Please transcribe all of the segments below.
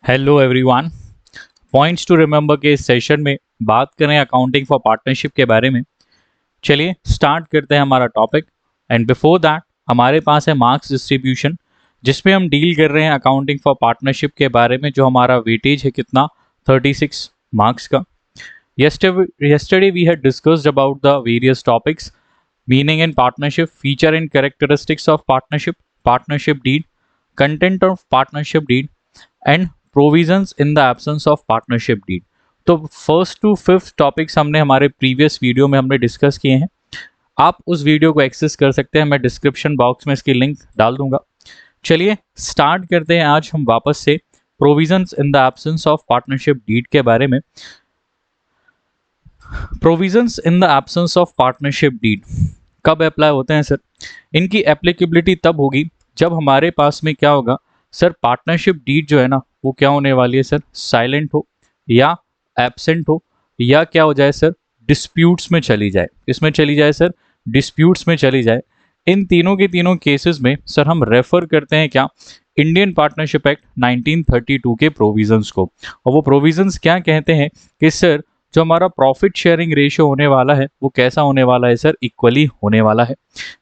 Hello everyone. Points to remember के इस session में बात करें अकाउंटिंग फॉर पार्टनरशिप के बारे में। चलिए स्टार्ट करते हैं हमारा टॉपिक। एंड बिफोर दैट हमारे पास है मार्क्स डिस्ट्रीब्यूशन, जिसमें हम डील कर रहे हैं अकाउंटिंग फॉर पार्टनरशिप के बारे में, जो हमारा वेटेज है कितना 36 मार्क्स का। yesterday we had discussed about the various topics: meaning in partnership, feature and characteristics of partnership, partnership deed, content of partnership deed, and provisions in the absence of partnership deed. तो first to fifth topics हमने हमारे previous video में हमने discuss किए हैं। आप उस video को एक्सेस कर सकते हैं, मैं डिस्क्रिप्शन बॉक्स में इसकी लिंक डाल दूंगा। चलिए स्टार्ट करते हैं आज हम वापस से provisions in the absence of partnership deed के बारे में। Provisions in the absence of partnership deed कब अप्लाई होते हैं सर? इनकी एप्लीकेबिलिटी तब होगी जब हमारे पास में क्या होगा सर, पार्टनरशिप डीड जो है ना वो क्या होने वाली है सर, साइलेंट हो या एब्सेंट हो, या क्या हो जाए सर, डिस्प्यूट्स में चली जाए। इसमें चली जाए सर, डिस्प्यूट्स में चली जाए। इन तीनों के तीनों केसेस में सर हम रेफर करते हैं क्या, इंडियन पार्टनरशिप एक्ट 1932 के प्रोविजंस को। और वो प्रोविजंस क्या कहते हैं कि सर जो हमारा प्रॉफिट शेयरिंग रेशियो होने वाला है वो कैसा होने वाला है सर, इक्वली होने वाला है।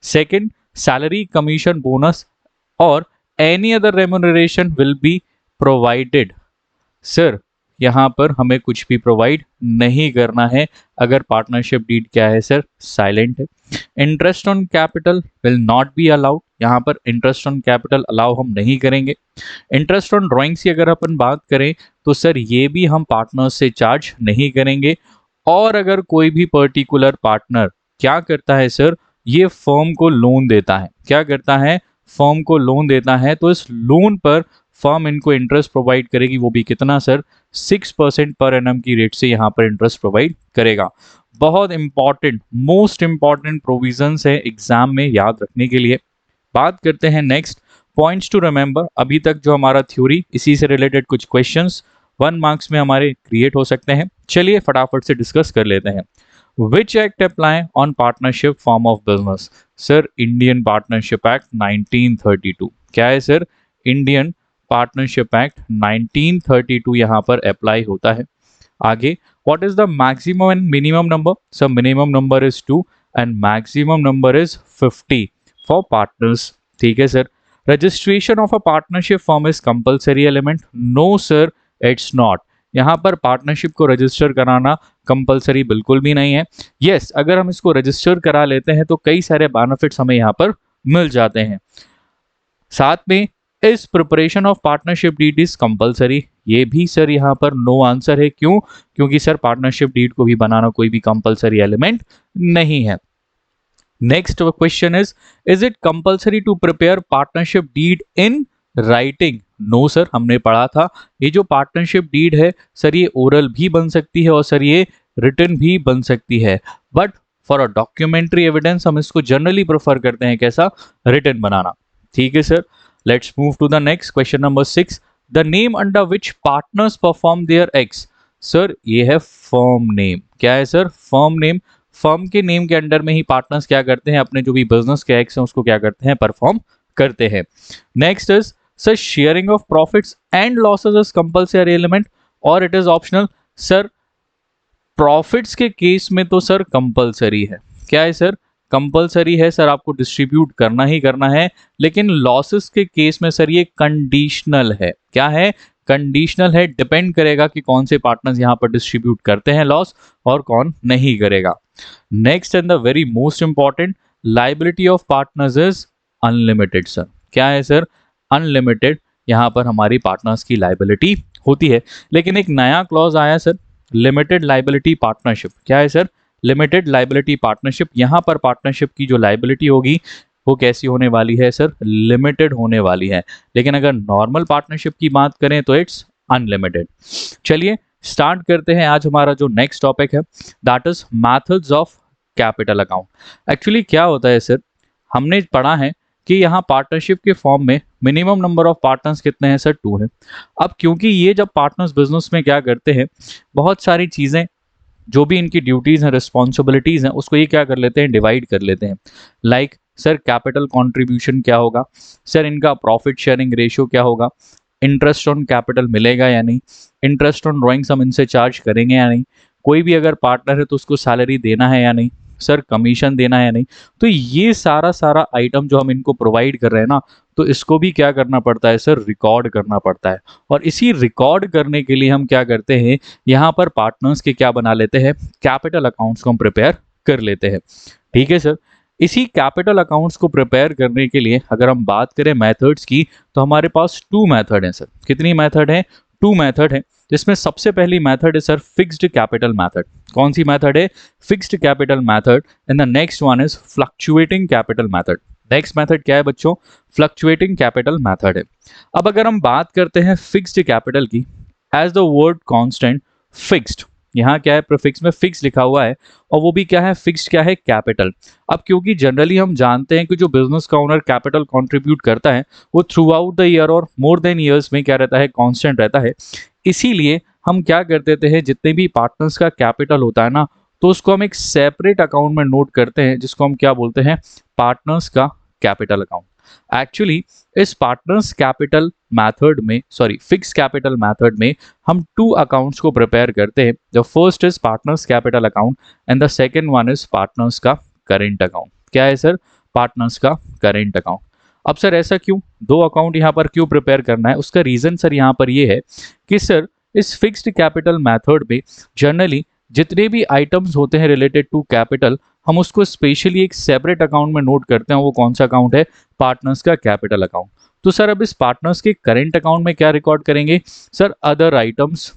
सेकंड, सैलरी, कमीशन, बोनस और any other remuneration will be provided. Sir यहाँ पर हमें कुछ भी प्रोवाइड नहीं करना है अगर पार्टनरशिप डीड क्या है सर, साइलेंट है। Interest on capital will not be allowed, यहाँ पर इंटरेस्ट ऑन कैपिटल अलाउ हम नहीं करेंगे। इंटरेस्ट ऑन ड्राइंग्स की अगर अपन बात करें तो सर ये भी हम पार्टनर से चार्ज नहीं करेंगे। और अगर कोई भी पर्टिकुलर पार्टनर क्या करता है सर, ये फर्म को लोन देता है, क्या करता है, फर्म को लोन देता है, तो इस लोन पर फर्म इनको इंटरेस्ट प्रोवाइड करेगी। वो भी कितना सर, 6% पर एनम की रेट से यहाँ पर इंटरेस्ट प्रोवाइड करेगा। बहुत इंपॉर्टेंट, मोस्ट इंपॉर्टेंट प्रोविजंस है एग्जाम में याद रखने के लिए। बात करते हैं नेक्स्ट पॉइंट्स टू रिमेंबर। अभी तक जो हमारा थ्योरी, इसी से रिलेटेड कुछ क्वेश्चंस 1 मार्क्स में हमारे क्रिएट हो सकते हैं। चलिए फटाफट से डिस्कस कर लेते हैं। Which act apply on partnership form of business? Sir Indian partnership act 1932। क्या है सर, इंडियन पार्टनरशिप एक्ट 1932 यहाँ पर अप्लाई होता है। आगे, what is the maximum and minimum number? Sir minimum number is 2 and maximum number is 50 for partners. ठीक है sir. Registration of a partnership form is compulsory element? No sir, it's not. यहाँ पर partnership को register कराना compulsory बिल्कुल भी नहीं है। यस, अगर हम इसको रजिस्टर करा लेते हैं तो कई सारे बेनिफिट्स हमें यहाँ पर मिल जाते हैं। साथ में इस preparation of partnership deed is compulsory, ये भी सर यहाँ पर नो आंसर है। क्यों? क्योंकि सर पार्टनरशिप डीड को भी बनाना कोई भी कंपलसरी एलिमेंट नहीं है। Next question is it compulsory to prepare partnership deed in writing? No sir, हमने पढ़ा था ये जो पार्टनरशिप डीड है सर ये ओरल भी बन सकती है और सर ये रिटन भी बन सकती है। But for a documentary evidence हम इसको जनरली प्रेफर करते हैं कैसा, रिटन बनाना। ठीक है sir. Let's move to the next question number 6। The name under which partners perform their acts? Sir ये है फर्म नेम। क्या है सर, फर्म नेम। फर्म के नेम के अंडर में ही पार्टनर्स क्या करते हैं, अपने जो भी बिजनेस के एक्ट्स हैं उसको क्या करते हैं, परफॉर्म करते हैं। Next is sir sharing of profits and losses is compulsory element और it is optional? Sir profits के केस में तो सर कंपल्सरी है। क्या है सर, कंपल्सरी है सर, आपको डिस्ट्रीब्यूट करना ही करना है। लेकिन लॉसेस के केस में सर ये कंडीशनल है। क्या है, कंडीशनल है, डिपेंड करेगा कि कौन से पार्टनर्स यहाँ पर डिस्ट्रीब्यूट करते हैं लॉस और कौन नहीं करेगा। Next and the very most important, liability of partners is unlimited. Sir क्या है सर, अनलिमिटेड यहाँ पर हमारी पार्टनर्स की लाइबिलिटी होती है। लेकिन एक नया क्लॉज आया सर, लिमिटेड लाइबिलिटी पार्टनरशिप। क्या है सर, लिमिटेड लाइबिलिटी पार्टनरशिप। यहाँ पर पार्टनरशिप की जो लाइबिलिटी होगी वो कैसी होने वाली है सर, लिमिटेड होने वाली है। लेकिन अगर नॉर्मल पार्टनरशिप की बात करें तो इट्स अनलिमिटेड। चलिए स्टार्ट करते हैं आज हमारा जो नेक्स्ट टॉपिक है, that is methods of capital account. Actually क्या होता है सर, हमने पढ़ा है कि यहाँ पार्टनरशिप के फॉर्म में मिनिमम नंबर ऑफ पार्टनर्स कितने हैं सर, 2 हैं। अब क्योंकि ये जब पार्टनर्स बिजनेस में क्या करते हैं, बहुत सारी चीज़ें जो भी इनकी ड्यूटीज हैं, रिस्पॉन्सिबिलिटीज हैं, उसको ये क्या कर लेते हैं, डिवाइड कर लेते हैं। लाइक सर कैपिटल कंट्रीब्यूशन क्या होगा, सर इनका प्रॉफिट शेयरिंग रेशियो क्या होगा, इंटरेस्ट ऑन कैपिटल मिलेगा या नहीं, इंटरेस्ट ऑन ड्राइंग्स हम इनसे चार्ज करेंगे या नहीं, कोई भी अगर पार्टनर है तो उसको सैलरी देना है या नहीं, सर कमीशन देना है या नहीं। तो ये सारा सारा आइटम जो हम इनको प्रोवाइड कर रहे हैं ना, तो इसको भी क्या करना पड़ता है सर, रिकॉर्ड करना पड़ता है। और इसी रिकॉर्ड करने के लिए हम क्या करते हैं, यहाँ पर पार्टनर्स के क्या बना लेते हैं, कैपिटल अकाउंट्स को हम प्रिपेयर कर लेते हैं। ठीक है सर। इसी कैपिटल अकाउंट्स को प्रिपेयर करने के लिए अगर हम बात करें मेथड्स की, तो हमारे पास 2 मेथड हैं सर। कितनी मेथड है, 2 मेथड है, जिसमें सबसे पहली मेथड है सर फिक्स्ड कैपिटल मेथड। कौन सी मेथड है, fixed capital method. And the next one is fluctuating capital method. Next method क्या है बच्चों, फ्लक्चुएटिंग कैपिटल मेथड है। अब अगर हम बात करते हैं फिक्स्ड कैपिटल की, as the word constant fixed, यहाँ क्या है, प्रीफिक्स में फिक्स लिखा हुआ है, और वो भी क्या है, फिक्स्ड क्या है, कैपिटल। अब क्योंकि जनरली हम जानते हैं कि जो बिजनेस का ओनर कैपिटल कंट्रीब्यूट करता है वो थ्रू आउट द ईयर और मोर देन ईयर्स में क्या रहता है, कांस्टेंट रहता है। इसीलिए हम क्या कर देते हैं, जितने भी पार्टनर्स का कैपिटल होता है ना, तो उसको हम एक सेपरेट अकाउंट में नोट करते हैं, जिसको हम क्या बोलते हैं, पार्टनर्स का कैपिटल अकाउंट। एक्चुअली इस पार्टनर्स कैपिटल मेथड में, सॉरी फिक्स कैपिटल मेथड में, हम 2 अकाउंट्स को प्रिपेयर करते हैं। The first is partners capital account and the second one is partners का करेंट अकाउंट। क्या है सर, पार्टनर्स का करेंट अकाउंट। अब सर ऐसा क्यों, 2 अकाउंट यहाँ पर क्यों प्रिपेयर करना है, उसका रीजन सर यहाँ पर ये है कि सर इस फिक्स्ड कैपिटल मेथड में जनरली जितने भी आइटम्स होते हैं रिलेटेड टू कैपिटल, हम उसको स्पेशली एक सेपरेट अकाउंट में नोट करते हैं। वो कौन सा अकाउंट है, पार्टनर्स का कैपिटल अकाउंट। तो सर अब इस पार्टनर्स के करेंट अकाउंट में क्या रिकॉर्ड करेंगे सर, अदर आइटम्स।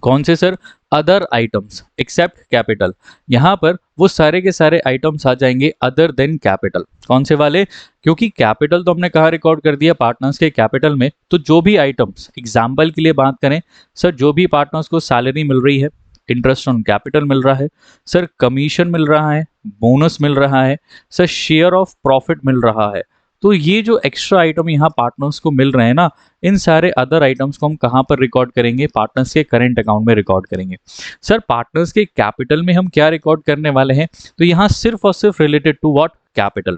कौन से sir, other items except capital. यहां पर वो सारे के सारे आइटम्स आ जाएंगे अदर देन कैपिटल। कौन से वाले, क्योंकि कैपिटल तो हमने कहा रिकॉर्ड कर दिया पार्टनर्स के कैपिटल में, तो जो भी आइटम्स, एग्जाम्पल के लिए बात करें सर, जो भी पार्टनर्स को सैलरी मिल रही है, इंटरेस्ट ऑन कैपिटल मिल रहा है सर, कमीशन मिल रहा है, बोनस मिल रहा है सर, शेयर ऑफ प्रॉफिट मिल रहा है, तो ये जो एक्स्ट्रा आइटम यहाँ पार्टनर्स को मिल रहे हैं ना, इन सारे अदर आइटम्स को हम कहाँ पर रिकॉर्ड करेंगे, पार्टनर्स के करंट अकाउंट में रिकॉर्ड करेंगे। सर पार्टनर्स के कैपिटल में हम क्या रिकॉर्ड करने वाले हैं, तो यहाँ सिर्फ और सिर्फ रिलेटेड टू व्हाट, कैपिटल।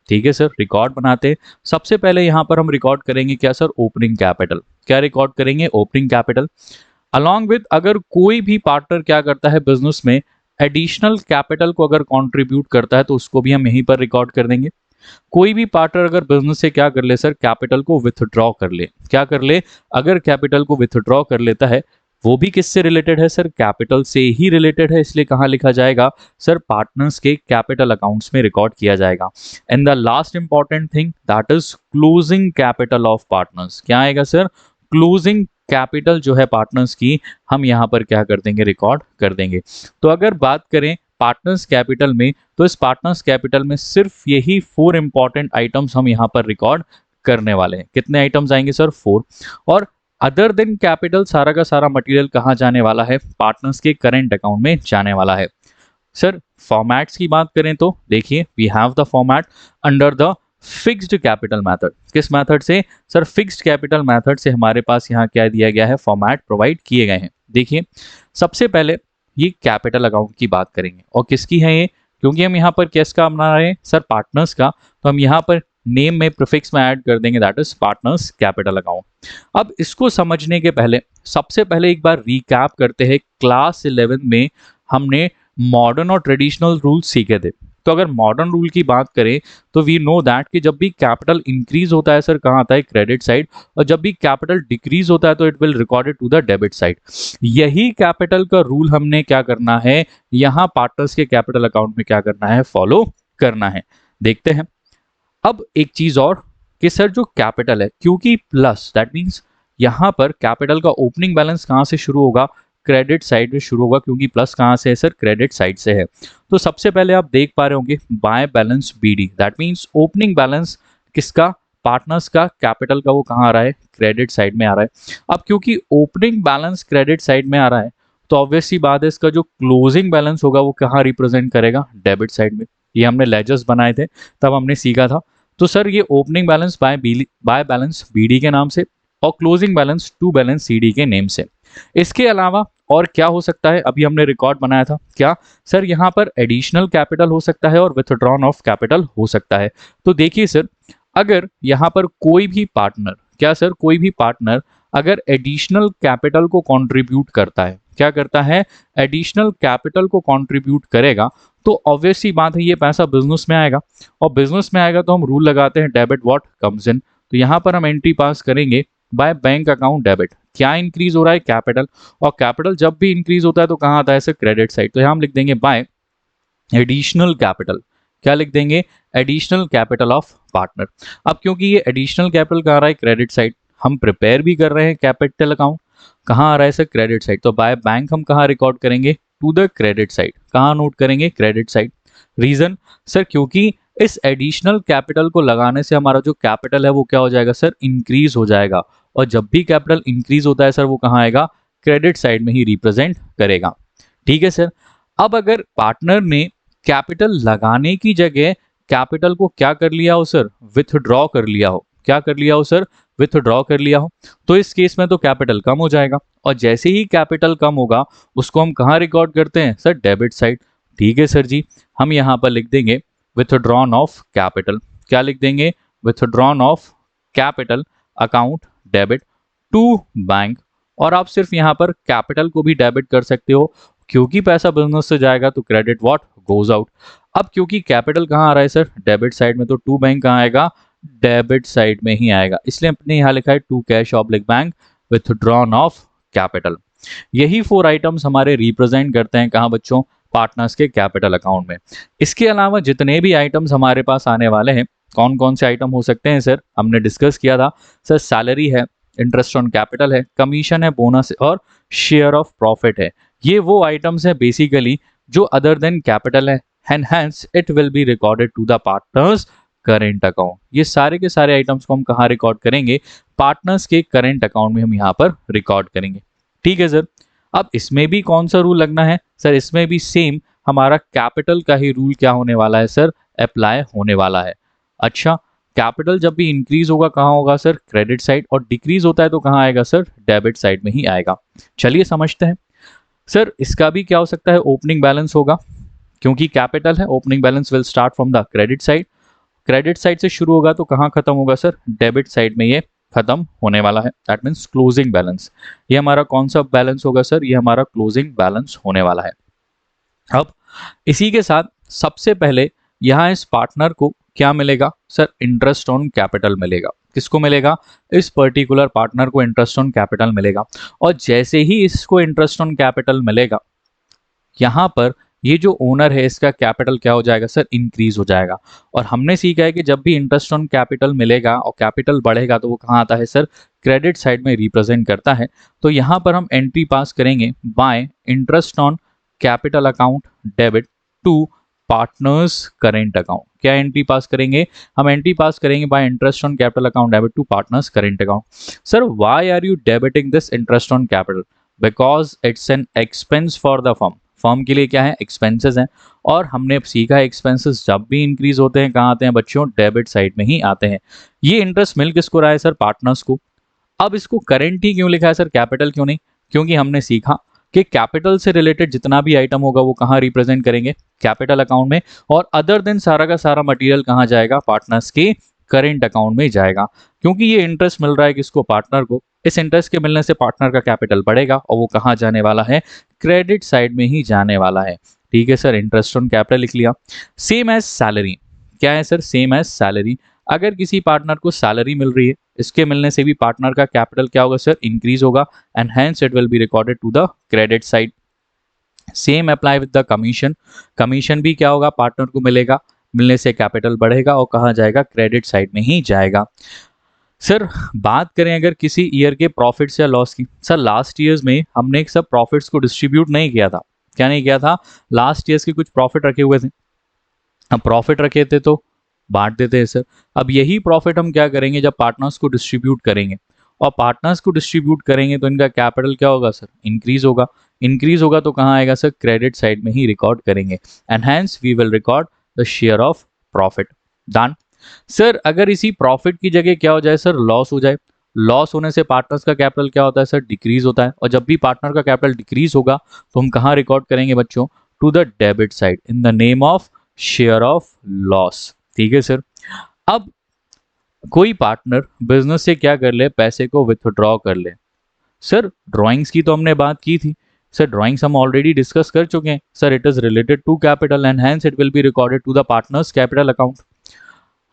ठीक है सर, रिकॉर्ड बनाते हैं। सबसे पहले यहाँ पर हम रिकॉर्ड करेंगे क्या सर, ओपनिंग कैपिटल। क्या रिकॉर्ड करेंगे, ओपनिंग कैपिटल। अलॉन्ग विद, अगर कोई भी पार्टनर क्या करता है बिजनेस में, एडिशनल कैपिटल को अगर कंट्रीब्यूट करता है, तो उसको भी हम यहीं पर रिकॉर्ड कर देंगे। कोई भी पार्टनर अगर बिजनेस से क्या कर ले सर, कैपिटल को विथड्रॉ कर ले, क्या कर ले, अगर कैपिटल को विथड्रॉ कर लेता है, वो भी किससे रिलेटेड है सर, कैपिटल से ही रिलेटेड है, इसलिए कहाँ लिखा जाएगा सर, पार्टनर्स के कैपिटल अकाउंट्स में रिकॉर्ड किया जाएगा। And the last important thing that is closing capital of partners. क्या आएगा सर, क्लोजिंग कैपिटल जो है पार्टनर्स की, हम यहाँ पर क्या कर देंगे, रिकॉर्ड कर देंगे। तो अगर बात करें पार्टनर्स कैपिटल में, तो इस पार्टनर्स कैपिटल में सिर्फ यही 4 इंपॉर्टेंट आइटम्स हम यहाँ पर रिकॉर्ड करने वाले हैं। कितने आइटम्स आएंगे सर, 4। और अदर देन कैपिटल सारा का सारा मटेरियल कहाँ जाने वाला है, पार्टनर्स के करंट अकाउंट में जाने वाला है। सर फॉर्मेट्स की बात करें तो देखिए, we have the format under the fixed capital method. किस मेथड से सर, फिक्स्ड कैपिटल मेथड से हमारे पास यहाँ क्या दिया गया है, फॉर्मेट प्रोवाइड किए गए हैं। देखिए सबसे पहले ये कैपिटल अकाउंट की बात करेंगे, और किसकी है ये, क्योंकि हम यहाँ पर किसका बना रहे हैं सर, पार्टनर्स का, तो हम यहाँ पर नेम में प्रीफिक्स में ऐड कर देंगे, that is partners capital account. अब इसको समझने के पहले सबसे पहले एक बार रिकैप करते हैं, क्लास 11 में हमने मॉडर्न और ट्रेडिशनल रूल सीखे थे। तो अगर मॉडर्न रूल की बात करें तो वी नो दैट कि जब भी कैपिटल इंक्रीज होता है सर, कहाँ आता है, क्रेडिट साइड, और जब भी कैपिटल डिक्रीज होता है तो it will recorded to the debit side. यही कैपिटल का रूल हमने क्या करना है, यहाँ पार्टनर्स के कैपिटल अकाउंट में क्या करना है, फॉलो करना है। देखते हैं अब एक चीज और कि सर जो कैपिटल है, क्योंकि प्लस दैट मीन्स यहाँ पर कैपिटल का ओपनिंग बैलेंस कहाँ से शुरू होगा, क्रेडिट साइड में शुरू होगा, क्योंकि प्लस कहाँ से है सर, क्रेडिट साइड से है। तो सबसे पहले आप देख पा रहे होंगे by balance BD, that means opening balance किसका, पार्टनर्स का कैपिटल का, वो कहाँ आ रहा है, क्रेडिट साइड में आ रहा है। अब क्योंकि ओपनिंग बैलेंस क्रेडिट साइड में आ रहा है, तो ऑब्वियस सी बात है इसका जो क्लोजिंग बैलेंस होगा वो कहाँ रिप्रेजेंट करेगा, डेबिट साइड में। ये हमने लेजर्स बनाए थे तब हमने सीखा था। तो सर ये opening balance by balance BD के नाम से, और closing balance to balance CD के नेम से। इसके अलावा और क्या हो सकता है, अभी हमने रिकॉर्ड बनाया था क्या सर, यहाँ पर एडिशनल कैपिटल हो सकता है और विथड्रॉन ऑफ कैपिटल हो सकता है। तो देखिए सर, अगर यहाँ पर कोई भी पार्टनर क्या सर, कोई भी पार्टनर अगर एडिशनल कैपिटल को कंट्रीब्यूट करता है, क्या करता है, एडिशनल कैपिटल को कंट्रीब्यूट करेगा, तो ऑब्वियस सी बात है ये पैसा बिजनेस में आएगा, और बिजनेस में आएगा तो हम रूल लगाते हैं डेबिट व्हाट कम्स इन। तो यहाँ पर हम एंट्री पास करेंगे बाय बैंक अकाउंट डेबिट। क्या इंक्रीज हो रहा है, कैपिटल, और कैपिटल जब भी इंक्रीज होता है तो कहाँ आता है सर, क्रेडिट साइड। तो यहाँ हम लिख देंगे बाय एडिशनल कैपिटल। क्या लिख देंगे, एडिशनल कैपिटल ऑफ पार्टनर। अब क्योंकि ये एडिशनल कैपिटल कहाँ आ रहा है, क्रेडिट साइड, हम प्रिपेयर भी कर रहे हैं कैपिटल अकाउंट, कहाँ आ रहा है सर, क्रेडिट साइड। तो बाय बैंक हम कहाँ रिकॉर्ड करेंगे, टू द क्रेडिट साइड। कहाँ नोट करेंगे, क्रेडिट साइड। रीजन सर, क्योंकि इस एडिशनल कैपिटल को लगाने से हमारा जो कैपिटल है वो क्या हो जाएगा सर, इंक्रीज हो जाएगा, और जब भी कैपिटल इंक्रीज होता है सर वो कहाँ आएगा, क्रेडिट साइड में ही रिप्रेजेंट करेगा। ठीक है सर। अब अगर पार्टनर ने कैपिटल लगाने की जगह कैपिटल को क्या कर लिया हो सर, विथड्रॉ कर लिया हो, क्या कर लिया हो सर, विथड्रॉ कर लिया हो, तो इस केस में तो कैपिटल कम हो जाएगा, और जैसे ही कैपिटल कम होगा उसको हम कहाँ रिकॉर्ड करते हैं सर, डेबिट साइड। ठीक है सर जी, हम यहाँ पर लिख देंगे विथड्रॉन ऑफ कैपिटल। क्या लिख देंगे, withdrawn of capital account debit to bank. और आप सिर्फ यहाँ पर कैपिटल को भी डेबिट कर सकते हो, क्योंकि पैसा बिजनेस से जाएगा तो क्रेडिट व्हाट गोज आउट। अब क्योंकि कैपिटल कहाँ आ रहा है सर, डेबिट साइड में, तो टू बैंक कहाँ आएगा, डेबिट साइड में ही आएगा, इसलिए अपने यहाँ लिखा है to cash oblique bank withdrawn of capital. यही 4 आइटम्स हमारे रिप्रेजेंट करते हैं कहाँ बच्चों, पार्टनर्स के कैपिटल अकाउंट में। इसके अलावा जितने भी आइटम्स हमारे पास आने वाले हैं, कौन कौन से आइटम हो सकते हैं सर, हमने डिस्कस किया था सर, सैलरी है, इंटरेस्ट ऑन कैपिटल है, कमीशन है, बोनस और शेयर ऑफ प्रॉफिट है। ये वो आइटम्स है बेसिकली जो अदर देन कैपिटल है, and hence it will be recorded to the partners current account. ये सारे के सारे आइटम्स को हम कहाँ रिकॉर्ड करेंगे, पार्टनर्स के करेंट अकाउंट में हम यहाँ पर रिकॉर्ड करेंगे। ठीक है सर। अब इसमें भी कौन सा रूल लगना है सर, इसमें भी सेम हमारा कैपिटल का ही रूल क्या होने वाला है सर, अप्लाई होने वाला है। अच्छा, कैपिटल जब भी इंक्रीज होगा कहाँ होगा सर, क्रेडिट साइड, और डिक्रीज होता है तो कहाँ आएगा सर, डेबिट साइड में ही आएगा। चलिए समझते हैं सर, इसका भी क्या हो सकता है, ओपनिंग बैलेंस होगा, क्योंकि कैपिटल है, opening balance will start from the credit side, credit side से शुरू होगा तो कहाँ खत्म होगा सर, डेबिट साइड में ये खत्म होने वाला है। That means closing balance. ये हमारा कौन सा बैलेंस होगा सर, ये हमारा क्लोजिंग बैलेंस होने वाला है। अब इसी के साथ सबसे पहले यहाँ इस पार्टनर को क्या मिलेगा सर, इंटरेस्ट ऑन कैपिटल मिलेगा। किसको मिलेगा, इस पर्टिकुलर पार्टनर को इंटरेस्ट ऑन कैपिटल मिलेगा, और जैसे ही इसको इंटरेस्ट ऑन कैपिटल मिलेगा, यहाँ पर ये जो ओनर है इसका कैपिटल क्या हो जाएगा सर, इंक्रीज हो जाएगा। और हमने सीखा है कि जब भी इंटरेस्ट ऑन कैपिटल मिलेगा और कैपिटल बढ़ेगा तो वो कहाँ आता है सर, क्रेडिट साइड में रिप्रेजेंट करता है। तो यहाँ पर हम एंट्री पास करेंगे by interest on capital account debit to partners current account. क्या एंट्री पास करेंगे, हम एंट्री पास करेंगे by interest on capital account debit to partners current account. Sir why are you debiting this interest on capital, because it's an expense for the firm. Firm के लिए क्या है, expenses हैं, और हमने सीखा है एक्सपेंसेस जब भी इंक्रीज होते हैं कहाँ आते हैं बच्चों, डेबिट साइड में ही आते हैं। ये इंटरेस्ट मिल किसको रहा है सर, पार्टनर्स को। अब इसको करेंट ही क्यों लिखा है सर, कैपिटल क्यों नहीं, क्योंकि हमने सीखा कि कैपिटल से रिलेटेड जितना भी आइटम होगा वो कहाँ रिप्रेजेंट करेंगे, कैपिटल अकाउंट में, और अदर देन सारा का सारा मटेरियल कहाँ जाएगा, पार्टनर्स के करेंट अकाउंट में जाएगा। क्योंकि ये इंटरेस्ट मिल रहा है किसको, पार्टनर को, इस इंटरेस्ट के मिलने से पार्टनर का कैपिटल बढ़ेगा और वो कहाँ जाने वाला है, क्रेडिट साइड में ही जाने वाला है। ठीक है सर, इंटरेस्ट ऑन कैपिटल लिख लिया। सेम एज सैलरी, क्या है सर, सेम एज सैलरी। अगर किसी पार्टनर को सैलरी मिल रही है, इसके मिलने से भी पार्टनर का कैपिटल क्या होगा सर, इंक्रीज होगा, and hence it will be recorded to the credit side. Same apply with the commission. Commission भी क्या होगा, पार्टनर को मिलेगा, मिलने से कैपिटल बढ़ेगा और कहाँ जाएगा, क्रेडिट साइड में ही जाएगा। सर बात करें अगर किसी ईयर के प्रॉफिट्स या लॉस की, सर लास्ट ईयर्स में हमने एक सब प्रॉफिट्स को डिस्ट्रीब्यूट नहीं किया था। क्या नहीं किया था, लास्ट ईयर्स के कुछ प्रॉफिट रखे हुए थे, अब प्रॉफिट रखे थे तो बांट देते हैं सर। अब यही प्रॉफिट हम क्या करेंगे, जब पार्टनर्स को डिस्ट्रीब्यूट करेंगे, और पार्टनर्स को डिस्ट्रीब्यूट करेंगे तो इनका कैपिटल क्या होगा सर, इंक्रीज होगा। इंक्रीज होगा तो कहाँ आएगा सर, क्रेडिट साइड में ही रिकॉर्ड करेंगे, and hence we will record the share of profit. Done. Sir अगर इसी प्रॉफिट की जगह क्या हो जाए सर, लॉस हो जाए, लॉस होने से पार्टनर्स का कैपिटल क्या होता है सर, डिक्रीज होता है, और जब भी पार्टनर का कैपिटल डिक्रीज होगा तो हम कहाँ रिकॉर्ड करेंगे बच्चों, to the debit side in the name of share of loss. ठीक है सर। अब कोई पार्टनर बिजनेस से क्या कर ले, पैसे को विथड्रॉ कर ले। सर ड्राइंग्स की तो हमने बात की थी। सर ड्राइंग्स हम ऑलरेडी डिस्कस कर चुके हैं। Sir it is related to capital and hence it will be recorded to the partners capital account.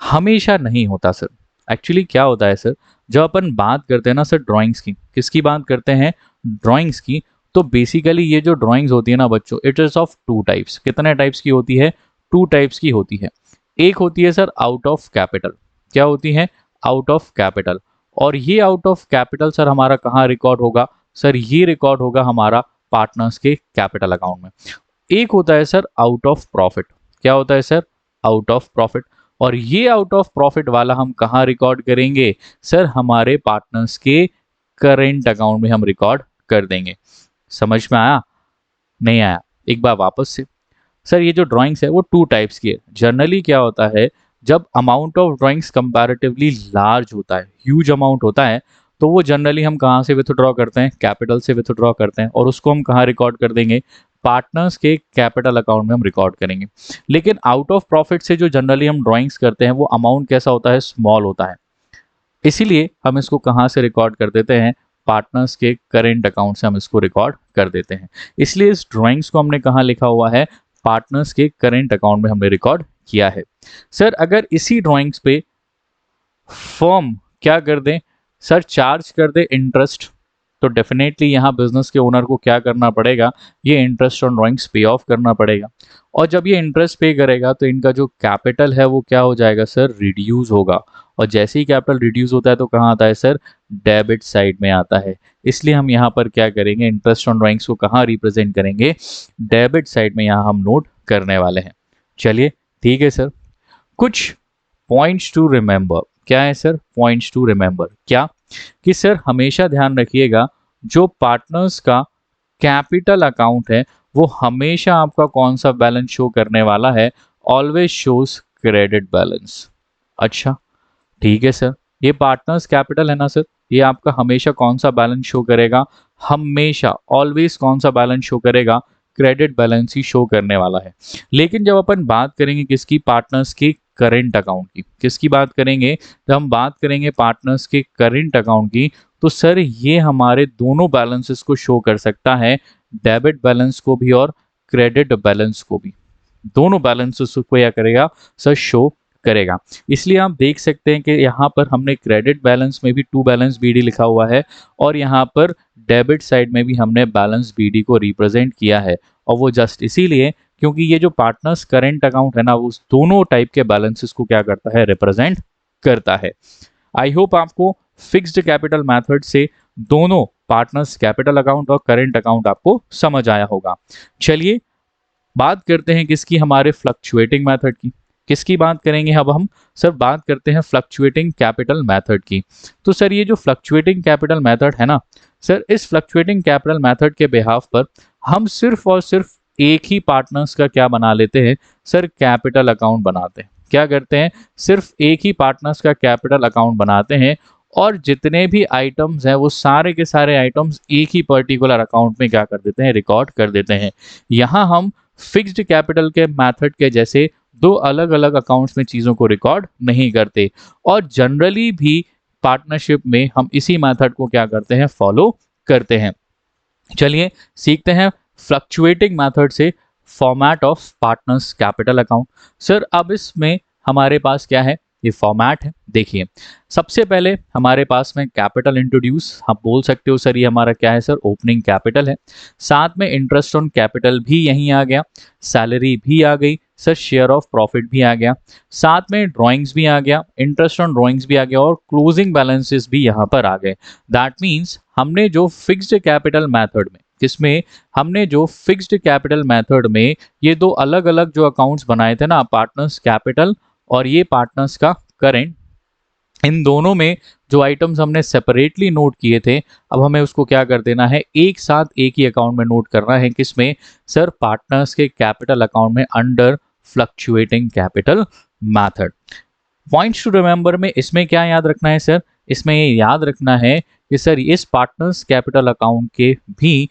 हमेशा नहीं होता सर। एक्चुअली क्या होता है सर, जब अपन बात करते हैं ना सर ड्राइंग्स की, किसकी बात करते हैं, ड्राइंग्स की, तो बेसिकली ये जो ड्राइंग्स होती है ना बच्चों, it is of two types. कितने टाइप्स की होती है, टू टाइप्स की होती है। एक होती है सर आउट ऑफ कैपिटल। क्या होती है, आउट ऑफ कैपिटल। और ये आउट ऑफ कैपिटल सर हमारा कहाँ रिकॉर्ड होगा, सर ये रिकॉर्ड होगा हमारा पार्टनर्स के कैपिटल अकाउंट में। एक होता है सर आउट ऑफ प्रॉफिट। क्या होता है सर, आउट ऑफ प्रॉफिट। और ये आउट ऑफ प्रॉफिट वाला हम कहाँ रिकॉर्ड करेंगे, सर हमारे पार्टनर्स के करेंट अकाउंट में हम रिकॉर्ड कर देंगे। समझ में आया, नहीं आया, एक बार वापस से। सर ये जो ड्राइंग्स है वो टू टाइप्स की है। जनरली क्या होता है, जब amount of drawings comparatively large होता है, ह्यूज अमाउंट होता है, तो वो जनरली हम कहाँ से विथड्रॉ करते हैं, कैपिटल से विथड्रॉ करते हैं। और उसको हम कहाँ रिकॉर्ड कर देंगे, पार्टनर्स के कैपिटल अकाउंट में हम रिकॉर्ड करेंगे। लेकिन आउट ऑफ प्रॉफिट से जो जनरली हम ड्राइंग्स करते हैं वो अमाउंट कैसा होता है, स्मॉल होता है। इसीलिए हम इसको कहाँ से रिकॉर्ड कर देते हैं, पार्टनर्स के करेंट अकाउंट से हम इसको रिकॉर्ड कर देते हैं। इसलिए इस ड्राइंग्स को हमने कहाँ लिखा हुआ है, पार्टनर्स के करेंट अकाउंट में हमने रिकॉर्ड किया है। सर अगर इसी ड्राइंग्स पे फर्म क्या कर दे, सर चार्ज कर दे इंटरेस्ट, तो डेफिनेटली यहाँ बिजनेस के ओनर को क्या करना पड़ेगा, ये इंटरेस्ट ऑन ड्राइंग्स पे ऑफ करना पड़ेगा। और जब ये इंटरेस्ट पे करेगा तो इनका जो कैपिटल है वो क्या हो जाएगा सर, रिड्यूस होगा। और जैसे ही कैपिटल रिड्यूस होता है तो कहाँ आता है सर, डेबिट साइड में आता है। इसलिए हम यहाँ पर क्या करेंगे, इंटरेस्ट ऑन ड्राइंग्स को कहाँ रिप्रेजेंट करेंगे, डेबिट साइड में यहाँ हम नोट करने वाले हैं। चलिए ठीक है सर। कुछ पॉइंट्स टू रिमेंबर, क्या है सर, पॉइंट्स टू रिमेंबर क्या, कि सर हमेशा ध्यान रखिएगा जो पार्टनर्स का कैपिटल अकाउंट है वो हमेशा आपका कौन सा बैलेंस शो करने वाला है, ऑलवेज शोज क्रेडिट बैलेंस। अच्छा ठीक है सर, ये पार्टनर्स कैपिटल है ना सर, ये आपका हमेशा कौन सा बैलेंस शो करेगा, हमेशा ऑलवेज कौन सा बैलेंस शो करेगा, क्रेडिट बैलेंस ही शो करने वाला है। लेकिन जब अपन बात करेंगे किसकी, पार्टनर्स की करेंट अकाउंट की, किसकी बात करेंगे, जब हम बात करेंगे पार्टनर्स के करेंट अकाउंट की, तो सर ये हमारे दोनों बैलेंसेस को शो कर सकता है, डेबिट बैलेंस को भी और क्रेडिट बैलेंस को भी। दोनों बैलेंसेस को क्या करेगा सर, शो करेगा। इसलिए आप देख सकते हैं कि यहाँ पर हमने क्रेडिट बैलेंस में भी टू बैलेंस बीडी लिखा हुआ है और यहाँ पर डेबिट साइड में भी हमने बैलेंस बीडी को रिप्रेजेंट किया है। और वो जस्ट इसीलिए क्योंकि ये जो पार्टनर्स करेंट अकाउंट है ना, वो दोनों टाइप के बैलेंसेस को क्या करता है, रिप्रेजेंट करता है। आई होप आपको फिक्स्ड कैपिटल मेथड से दोनों पार्टनर्स कैपिटल अकाउंट और करेंट अकाउंट आपको समझ आया होगा। चलिए बात करते हैं किसकी, हमारे फ्लक्चुएटिंग मेथड की। किसकी बात करेंगे अब हम, सर बात करते हैं फ्लक्चुएटिंग कैपिटल मेथड की। तो सर ये जो फ्लक्चुएटिंग कैपिटल मेथड है ना सर, इस फ्लक्चुएटिंग कैपिटल मेथड के बिहाफ पर हम सिर्फ और सिर्फ एक ही पार्टनर्स का क्या बना लेते हैं सर, कैपिटल अकाउंट बनाते हैं। क्या करते हैं, सिर्फ एक ही पार्टनर्स का कैपिटल अकाउंट बनाते हैं और जितने भी आइटम्स हैं वो सारे के सारे आइटम्स एक ही पर्टिकुलर अकाउंट में क्या कर देते हैं, रिकॉर्ड कर देते हैं। यहाँ हम फिक्स्ड कैपिटल के मेथड के जैसे दो अलग अलग अकाउंट्स में चीज़ों को रिकॉर्ड नहीं करते। और जनरली भी पार्टनरशिप में हम इसी मेथड को क्या करते हैं, फॉलो करते हैं। चलिए सीखते हैं फ्लक्चुएटिंग मेथड से format of partners capital account. Sir अब इसमें हमारे पास क्या है, ये फॉर्मेट है। देखिए सबसे पहले हमारे पास में कैपिटल इंट्रोड्यूस, आप बोल सकते हो सर ये हमारा क्या है सर, ओपनिंग कैपिटल है। साथ में इंटरेस्ट ऑन कैपिटल भी यहीं आ गया, सैलरी भी आ गई सर, शेयर ऑफ प्रॉफिट भी आ गया, साथ में ड्राइंग्स भी आ गया, इंटरेस्ट ऑन ड्राइंग्स भी आ गया और क्लोजिंग बैलेंसेस भी यहाँ पर आ गए। दैट मीन्स हमने जो फिक्स्ड कैपिटल मेथड में, जिसमें हमने जो फिक्स्ड कैपिटल मेथड में ये दो अलग अलग जो अकाउंट्स बनाए थे ना, पार्टनर्स कैपिटल और ये पार्टनर्स का करेंट, इन दोनों में जो आइटम्स हमने सेपरेटली नोट किए थे, अब हमें उसको क्या कर देना है, एक साथ एक ही अकाउंट में नोट करना है। किसमें सर, पार्टनर्स के कैपिटल अकाउंट में under fluctuating capital method. Points to remember में इसमें क्या याद रखना है सर, इसमें ये याद रखना है कि सर इस पार्टनर्स कैपिटल अकाउंट के भी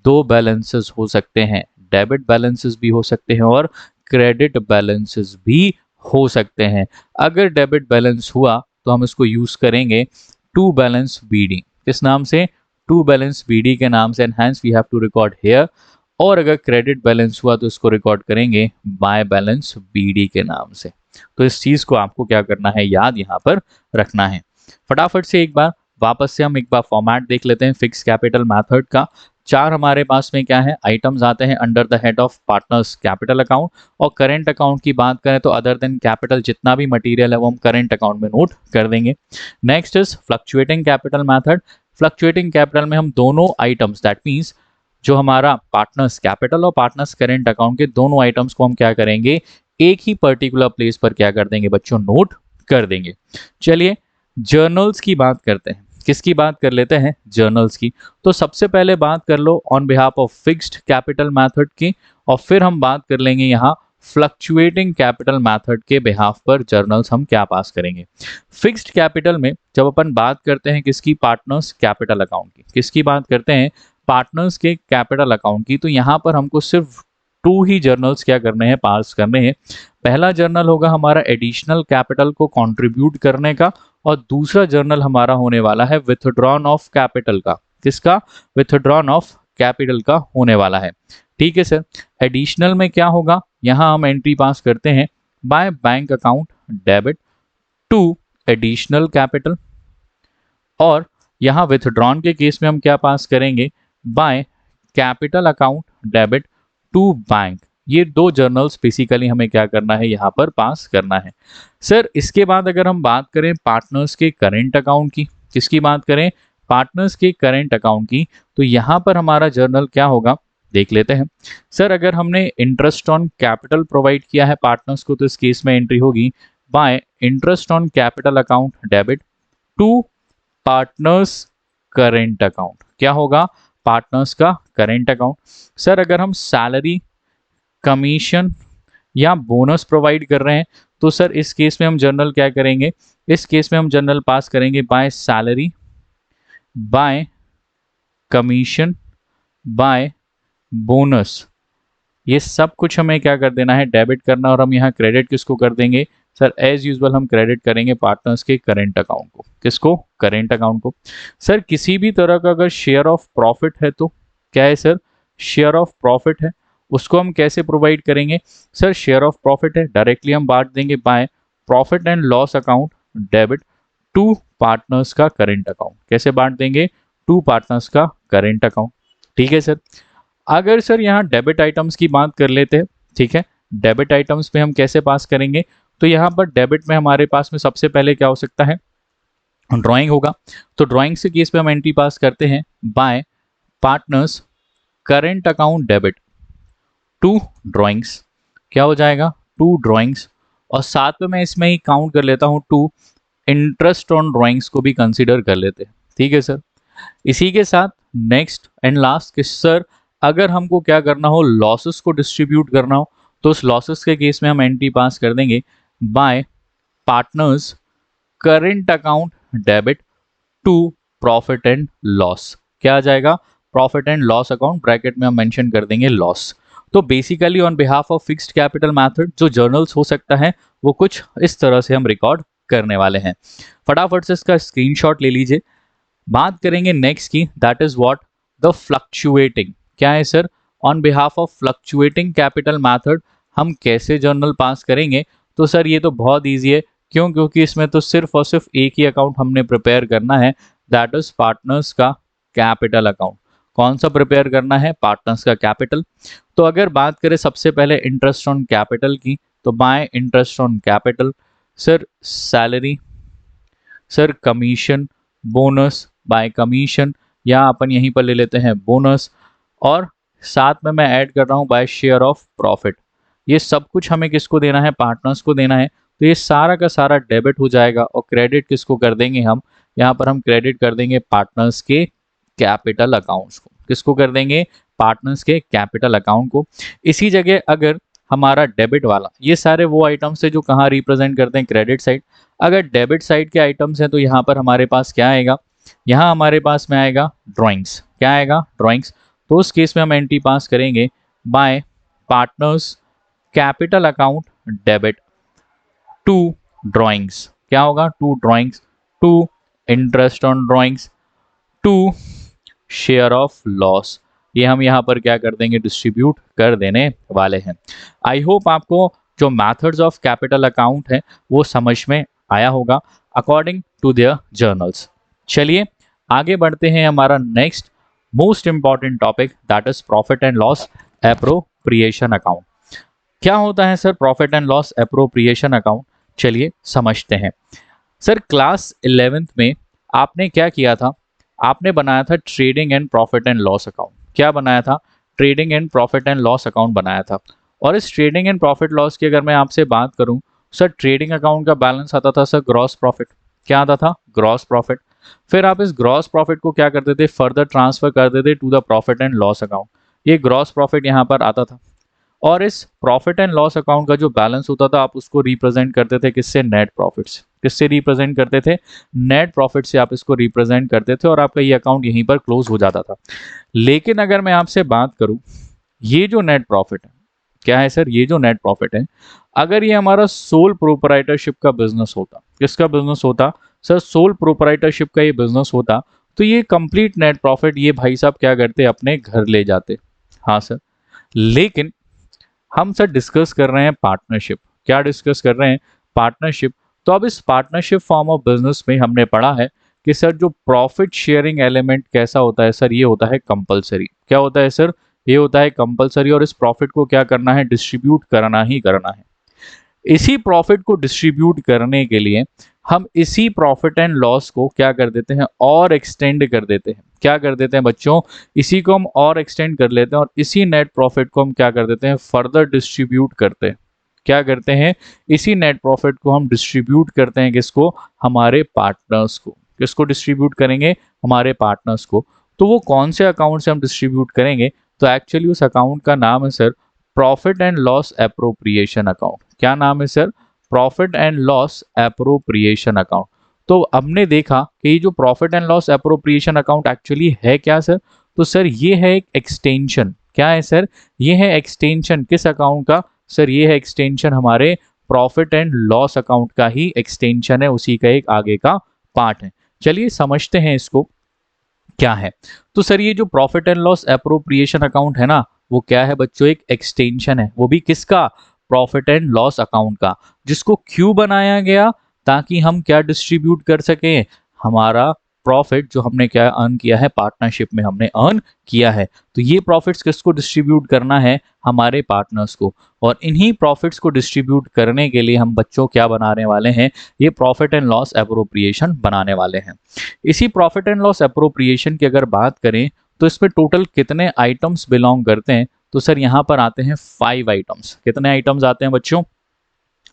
दो बैलेंसेस हो सकते हैं, डेबिट बैलेंसेस भी हो सकते हैं और क्रेडिट बैलेंसेस भी हो सकते हैं। अगर डेबिट बैलेंस हुआ तो हम इसको यूज करेंगे टू बैलेंस बीडी। किस नाम से? टू बैलेंस बीडी के नाम से, and hence we have to record here. और अगर क्रेडिट बैलेंस हुआ तो इसको रिकॉर्ड करेंगे बाय बैलेंस बीडी के नाम से। तो इस चीज को आपको क्या करना है, याद यहाँ पर रखना है। फटाफट से एक बार वापस से हम एक बार फॉर्मेट देख लेते हैं फिक्स कैपिटल मेथड का। चार हमारे पास में क्या है, आइटम्स आते हैं under the head of partners capital account. और करेंट अकाउंट की बात करें तो अदर देन कैपिटल जितना भी मटेरियल है वो हम करेंट अकाउंट में नोट कर देंगे। Next is fluctuating capital method. Fluctuating capital में हम दोनों आइटम्स, दैट मीन्स जो हमारा पार्टनर्स कैपिटल और पार्टनर्स करेंट अकाउंट के दोनों आइटम्स को हम क्या करेंगे, एक ही पर्टिकुलर प्लेस पर क्या कर देंगे बच्चों, नोट कर देंगे। चलिए जर्नल्स की बात करते हैं। किसकी बात कर लेते हैं, जर्नल्स की। तो सबसे पहले बात कर लो on behalf of fixed capital method की, और फिर हम बात कर लेंगे यहाँ फ्लक्चुएटिंग कैपिटल मेथड के बिहाफ पर जर्नल्स हम क्या पास करेंगे। फिक्स्ड कैपिटल में जब अपन बात करते हैं किसकी, पार्टनर्स कैपिटल अकाउंट की। किसकी बात करते हैं, पार्टनर्स के कैपिटल अकाउंट की। तो यहाँ पर हमको सिर्फ टू ही जर्नल्स क्या करने हैं, पास करने हैं। पहला जर्नल होगा हमारा एडिशनल कैपिटल को कंट्रीब्यूट करने का, और दूसरा जर्नल हमारा होने वाला है विथड्रॉन ऑफ कैपिटल का। किसका, विथड्रॉन ऑफ कैपिटल का होने वाला है। ठीक है सर। एडिशनल में क्या होगा, यहाँ हम एंट्री पास करते हैं by bank account debit to additional capital, और यहाँ विथड्रॉन के केस में हम क्या पास करेंगे, by capital account debit to bank. ये दो जर्नल्स बेसिकली हमें क्या करना है, यहाँ पर पास करना है। सर इसके बाद अगर हम बात करें पार्टनर्स के करेंट अकाउंट की, किसकी बात करें, पार्टनर्स के करेंट अकाउंट की, तो यहाँ पर हमारा जर्नल क्या होगा, देख लेते हैं। सर अगर हमने इंटरेस्ट ऑन कैपिटल प्रोवाइड किया है पार्टनर्स को, तो इस केस में एंट्री होगी by interest on capital account debit to partners current account. क्या होगा, पार्टनर्स का करेंट अकाउंट। सर अगर हम सैलरी, कमीशन या बोनस प्रोवाइड कर रहे हैं, तो सर इस केस में हम जर्नल क्या करेंगे, इस केस में हम जर्नल पास करेंगे by salary, by commission, by bonus. ये सब कुछ हमें क्या कर देना है, डेबिट करना। और हम यहाँ क्रेडिट किसको कर देंगे, सर एज यूजुअल हम क्रेडिट करेंगे पार्टनर्स के करेंट अकाउंट को। किसको, करेंट अकाउंट को। सर किसी भी तरह का अगर शेयर ऑफ प्रॉफिट है तो क्या है सर, शेयर ऑफ प्रॉफिट है, उसको हम कैसे प्रोवाइड करेंगे। सर शेयर ऑफ प्रॉफिट है, डायरेक्टली हम बांट देंगे by profit and loss account debit to partners का करेंट अकाउंट। कैसे बांट देंगे, टू पार्टनर्स का करेंट अकाउंट। ठीक है सर। अगर सर यहाँ डेबिट आइटम्स की बात कर लेते हैं, ठीक है, डेबिट आइटम्स पे हम कैसे पास करेंगे, तो यहाँ पर डेबिट में हमारे पास में सबसे पहले क्या हो सकता है, ड्राइंग होगा। तो ड्राइंग से केस पे हम एंट्री पास करते हैं by partners current account debit to drawings. क्या हो जाएगा, टू ड्राइंग्स। और साथ में मैं इसमें ही काउंट कर लेता हूँ टू इंटरेस्ट ऑन ड्राइंग्स को भी कंसीडर कर लेते हैं। ठीक है सर। इसी के साथ नेक्स्ट एंड लास्ट कि सर अगर हमको क्या करना हो, लॉसेस को डिस्ट्रीब्यूट करना हो, तो उस लॉसेस के केस में हम एंट्री पास कर देंगे by partners current account debit to profit and loss. क्या आ जाएगा, profit and loss account, bracket में हम मेंशन कर देंगे लॉस। तो basically on behalf of fixed capital method जो जर्नल्स हो सकता है वो कुछ इस तरह से हम रिकॉर्ड करने वाले हैं। फटाफट से इसका स्क्रीनशॉट ले लीजिए। बात करेंगे नेक्स्ट की, that is what, the fluctuating. क्या है sir, on behalf of fluctuating capital method हम कैसे जर्नल पास करेंगे। तो सर ये तो बहुत ईजी है, क्यों, क्योंकि इसमें तो सिर्फ और सिर्फ एक ही अकाउंट हमने प्रिपेयर करना है, दैट इज पार्टनर्स का कैपिटल अकाउंट। कौन सा प्रिपेयर करना है, पार्टनर्स का कैपिटल। तो अगर बात करें सबसे पहले इंटरेस्ट ऑन कैपिटल की, तो bye interest on capital, sir salary, sir commission, bonus, bye commission, या अपन यहीं पर ले लेते हैं बोनस, और साथ में मैं ऐड कर रहा हूं बाय शेयर ऑफ प्रॉफिट। ये सब कुछ हमें किसको देना है, पार्टनर्स को देना है। तो ये सारा का सारा डेबिट हो जाएगा, और क्रेडिट किसको कर देंगे हम, यहाँ पर हम क्रेडिट कर देंगे पार्टनर्स के कैपिटल अकाउंट्स को। किसको कर देंगे, पार्टनर्स के कैपिटल अकाउंट को। इसी जगह अगर हमारा डेबिट वाला, ये सारे वो आइटम्स है जो कहाँ रिप्रेजेंट करते हैं, क्रेडिट साइड। अगर डेबिट साइड के आइटम्स हैं तो यहाँ पर हमारे पास क्या आएगा, यहाँ हमारे पास में आएगा ड्राइंग्स। क्या आएगा, ड्राइंग्स। तो उस केस में हम एंट्री पास करेंगे by partners capital account debit to drawings. क्या होगा, to drawings, to interest on drawings, to share of loss. ये हम यहाँ पर क्या कर देंगे, डिस्ट्रीब्यूट कर देने वाले हैं। आई होप आपको जो मैथड्स ऑफ कैपिटल अकाउंट है वो समझ में आया होगा अकॉर्डिंग टू देयर जर्नल्स। चलिए आगे बढ़ते हैं, हमारा next most important topic that is profit and loss appropriation account. क्या होता है sir profit and loss appropriation account, चलिए समझते हैं। सर क्लास 11th में आपने क्या किया था, आपने बनाया था trading and profit and loss account. क्या बनाया था, trading and profit and loss account बनाया था। और इस ट्रेडिंग एंड प्रॉफिट लॉस की अगर मैं आपसे बात करूं, सर ट्रेडिंग अकाउंट का बैलेंस आता था सर ग्रॉस प्रॉफिट। क्या आता था, ग्रॉस प्रॉफिट। फिर आप इस ग्रॉस प्रॉफिट को क्या करते थे, फर्दर ट्रांसफर कर देते to the profit and loss account. ये ग्रॉस प्रॉफिट यहाँ पर आता था। और इस प्रॉफिट एंड लॉस अकाउंट का जो बैलेंस होता था आप उसको रिप्रेजेंट करते थे किससे, नेट प्रॉफिट से। किससे रिप्रेजेंट करते थे, नेट प्रॉफिट से आप इसको रिप्रेजेंट करते थे और आपका ये अकाउंट यहीं पर क्लोज हो जाता था। लेकिन अगर मैं आपसे बात करूं, ये जो नेट प्रॉफिट है, क्या है सर, ये जो नेट प्रॉफिट है, अगर ये हमारा सोल प्रोपराइटरशिप का बिजनेस होता, किसका बिजनेस होता सर, सोल प्रोपराइटरशिप का ये बिजनेस होता, तो ये कंप्लीट नेट प्रॉफिट ये भाई साहब क्या करते, अपने घर ले जाते। हाँ सर, लेकिन हम सर डिस्कस कर रहे हैं पार्टनरशिप। क्या डिस्कस कर रहे हैं, पार्टनरशिप। तो अब इस पार्टनरशिप फॉर्म ऑफ बिजनेस में हमने पढ़ा है कि सर जो प्रॉफिट शेयरिंग एलिमेंट कैसा होता है सर, ये होता है कंपलसरी। क्या होता है सर, ये होता है कंपलसरी। और इस प्रॉफिट को क्या करना है, डिस्ट्रीब्यूट करना ही करना है। इसी प्रॉफिट को डिस्ट्रीब्यूट करने के लिए हम इसी प्रॉफिट एंड लॉस को क्या कर देते हैं, और एक्सटेंड कर देते हैं। क्या कर देते हैं बच्चों, इसी को हम और एक्सटेंड कर लेते हैं और इसी नेट प्रॉफिट को हम क्या कर देते हैं, फर्दर डिस्ट्रीब्यूट करते हैं। क्या करते हैं, इसी नेट प्रॉफिट को हम डिस्ट्रीब्यूट करते हैं किसको, हमारे पार्टनर्स को। किसको डिस्ट्रीब्यूट करेंगे, हमारे पार्टनर्स को। तो वो कौन से अकाउंट से हम डिस्ट्रीब्यूट करेंगे, तो एक्चुअली उस अकाउंट का नाम है sir profit and loss appropriation account. क्या नाम है sir, profit and loss appropriation account. तो हमने देखा कि ये जो profit and loss appropriation account actually है क्या सर, तो सर ये है एक एक्सटेंशन। क्या है सर, ये है एक्सटेंशन किस अकाउंट का, सर ये है एक्सटेंशन हमारे प्रॉफिट एंड लॉस अकाउंट का ही एक्सटेंशन है, उसी का एक आगे का पार्ट है। चलिए समझते हैं इसको क्या है। तो सर ये जो profit and loss appropriation account है ना, वो क्या है बच्चों, एक एक्सटेंशन है। वो भी किसका, प्रॉफिट एंड लॉस अकाउंट का। जिसको क्यों बनाया गया, ताकि हम क्या डिस्ट्रीब्यूट कर सकें, हमारा प्रॉफिट जो हमने क्या अर्न किया है, पार्टनरशिप में हमने अर्न किया है। तो ये प्रॉफिट्स किसको डिस्ट्रीब्यूट करना है, हमारे पार्टनर्स को। और इन्हीं प्रॉफिट्स को डिस्ट्रीब्यूट करने के लिए हम बच्चों क्या बनाने वाले हैं, ये प्रॉफिट एंड लॉस एप्रोप्रिएशन बनाने वाले हैं। इसी प्रॉफिट एंड लॉस एप्रोप्रिएशन की अगर बात करें तो इसमें टोटल कितने आइटम्स बिलोंग करते हैं, तो सर यहाँ पर आते हैं 5 आइटम्स। कितने आइटम्स आते हैं बच्चों,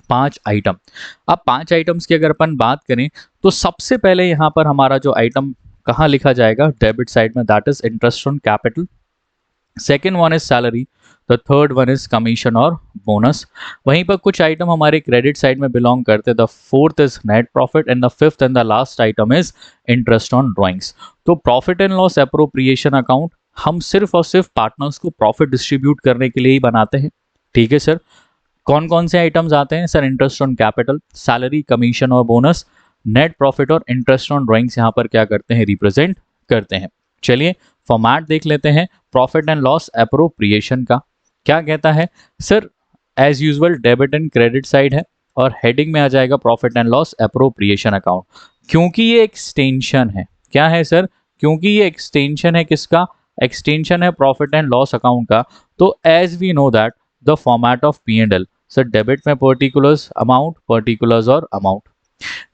5 आइटम। अब 5 आइटम्स की अगर अपन बात करें तो सबसे पहले यहाँ पर हमारा जो आइटम कहाँ लिखा जाएगा, डेबिट साइड में, that is interest on capital. Second one is salary, the third one is commission और बोनस। वहीं पर कुछ आइटम हमारे क्रेडिट साइड में बिलोंग करते हैं, the fourth is net profit and the fifth and the last item is interest on drawings. तो profit and loss appropriation account हम सिर्फ और सिर्फ पार्टनर्स को प्रॉफिट डिस्ट्रीब्यूट करने के लिए ही बनाते हैं। ठीक है सर, कौन कौन से आइटम्स आते हैं sir, interest on capital, salary, commission और बोनस, नेट प्रॉफिट और इंटरेस्ट ऑन ड्राइंग्स यहाँ पर क्या करते हैं, रिप्रेजेंट करते हैं। चलिए फॉर्मेट देख लेते हैं प्रॉफिट एंड लॉस एप्रोप्रिएशन का। क्या कहता है sir, as usual debit and credit side है और हेडिंग में आ जाएगा profit and loss appropriation account. क्योंकि ये एक्सटेंशन है, क्या है सर, क्योंकि ये एक्सटेंशन है किसका, एक्सटेंशन है प्रॉफिट एंड लॉस अकाउंट का। तो as we know that the format of P and L, sir debit में पर्टिकुलर्स अमाउंट, पर्टिकुलर्स और अमाउंट।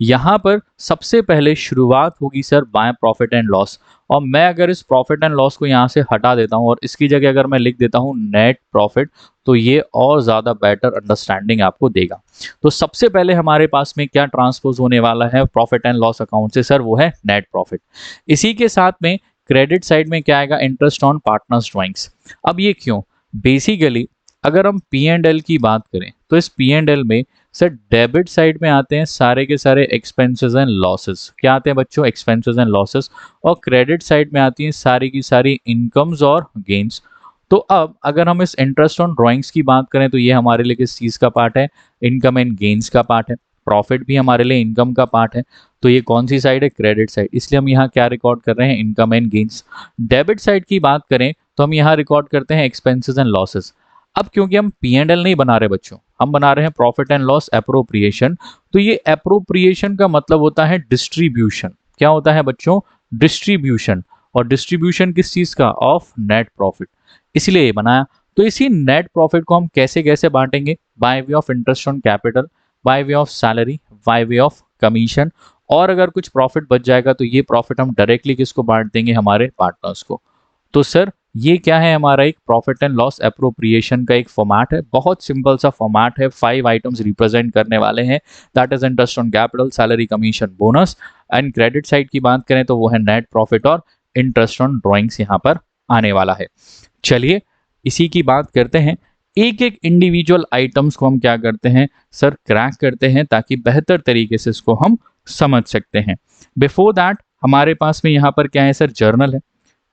यहाँ पर सबसे पहले शुरुआत होगी sir by profit and loss. और मैं अगर इस प्रॉफिट एंड लॉस को यहाँ से हटा देता हूँ और इसकी जगह अगर मैं लिख देता हूँ नेट प्रॉफिट, तो ये और ज़्यादा बेटर अंडरस्टैंडिंग आपको देगा। तो सबसे पहले हमारे पास में क्या ट्रांसपोज होने वाला है प्रॉफिट एंड लॉस अकाउंट से सर, वो है नेट प्रॉफिट। इसी के साथ में क्रेडिट साइड में क्या आएगा, इंटरेस्ट ऑन पार्टनर्स ड्राइंग्स। अब ये क्यों, बेसिकली अगर हम पी एंड एल की बात करें तो इस पी एंड एल में सर डेबिट साइड में आते हैं सारे के सारे एक्सपेंसेस एंड लॉसेस। क्या आते हैं बच्चों, एक्सपेंसेस एंड लॉसेस। और क्रेडिट साइड में आती हैं सारी की सारी इनकम्स और गेन्स। तो अब अगर हम इस इंटरेस्ट ऑन ड्राइंग्स की बात करें तो ये हमारे लिए किस चीज़ का पार्ट है, इनकम एंड गेन्स का पार्ट है। प्रॉफिट भी हमारे लिए इनकम का पार्ट है। तो ये कौन सी साइड है? Credit side. इसलिए हम यहाँ क्या रिकॉर्ड कर रहे हैं? Income and gains. Debit side की बात करें तो हम यहाँ रिकॉर्ड करते हैं एक्सपेंसेस एंड लॉसेस। अब क्योंकि हम P&L नहीं बना रहे बच्चों, हम बना रहे हैं प्रॉफिट एंड लॉस एप्रोप्रिएशन, तो ये एप्रोप्रिएशन का मतलब होता है डिस्ट्रीब्यूशन। क्या होता है बच्चों? डिस्ट्रीब्यूशन। और डिस्ट्रीब्यूशन किस चीज का? Of net profit. इसलिए ये बनाया। तो इसी नेट प्रॉफिट को हम कैसे कैसे बांटेंगे? By way of interest on capital, by way of salary, by way of commission. और अगर कुछ प्रॉफिट बच जाएगा तो ये प्रॉफिट हम डायरेक्टली किसको बांट देंगे? हमारे पार्टनर्स को। तो सर ये क्या है? हमारा एक प्रॉफिट एंड लॉस एप्रोप्रिएशन का एक फॉर्मेट है, बहुत सिंपल सा फॉर्मेट है। 5 आइटम्स रिप्रेजेंट करने वाले हैं, that is interest on capital, salary, commission, bonus. And credit side की बात करें तो वो है नेट प्रॉफिट और इंटरेस्ट ऑन ड्रॉइंग्स यहाँ पर आने वाला है। चलिए इसी की बात करते हैं। एक एक इंडिविजुअल आइटम्स को हम क्या करते हैं सर? क्रैक करते हैं, ताकि बेहतर तरीके से इसको हम समझ सकते हैं। बिफोर दैट हमारे पास में यहाँ पर क्या है सर? जर्नल है।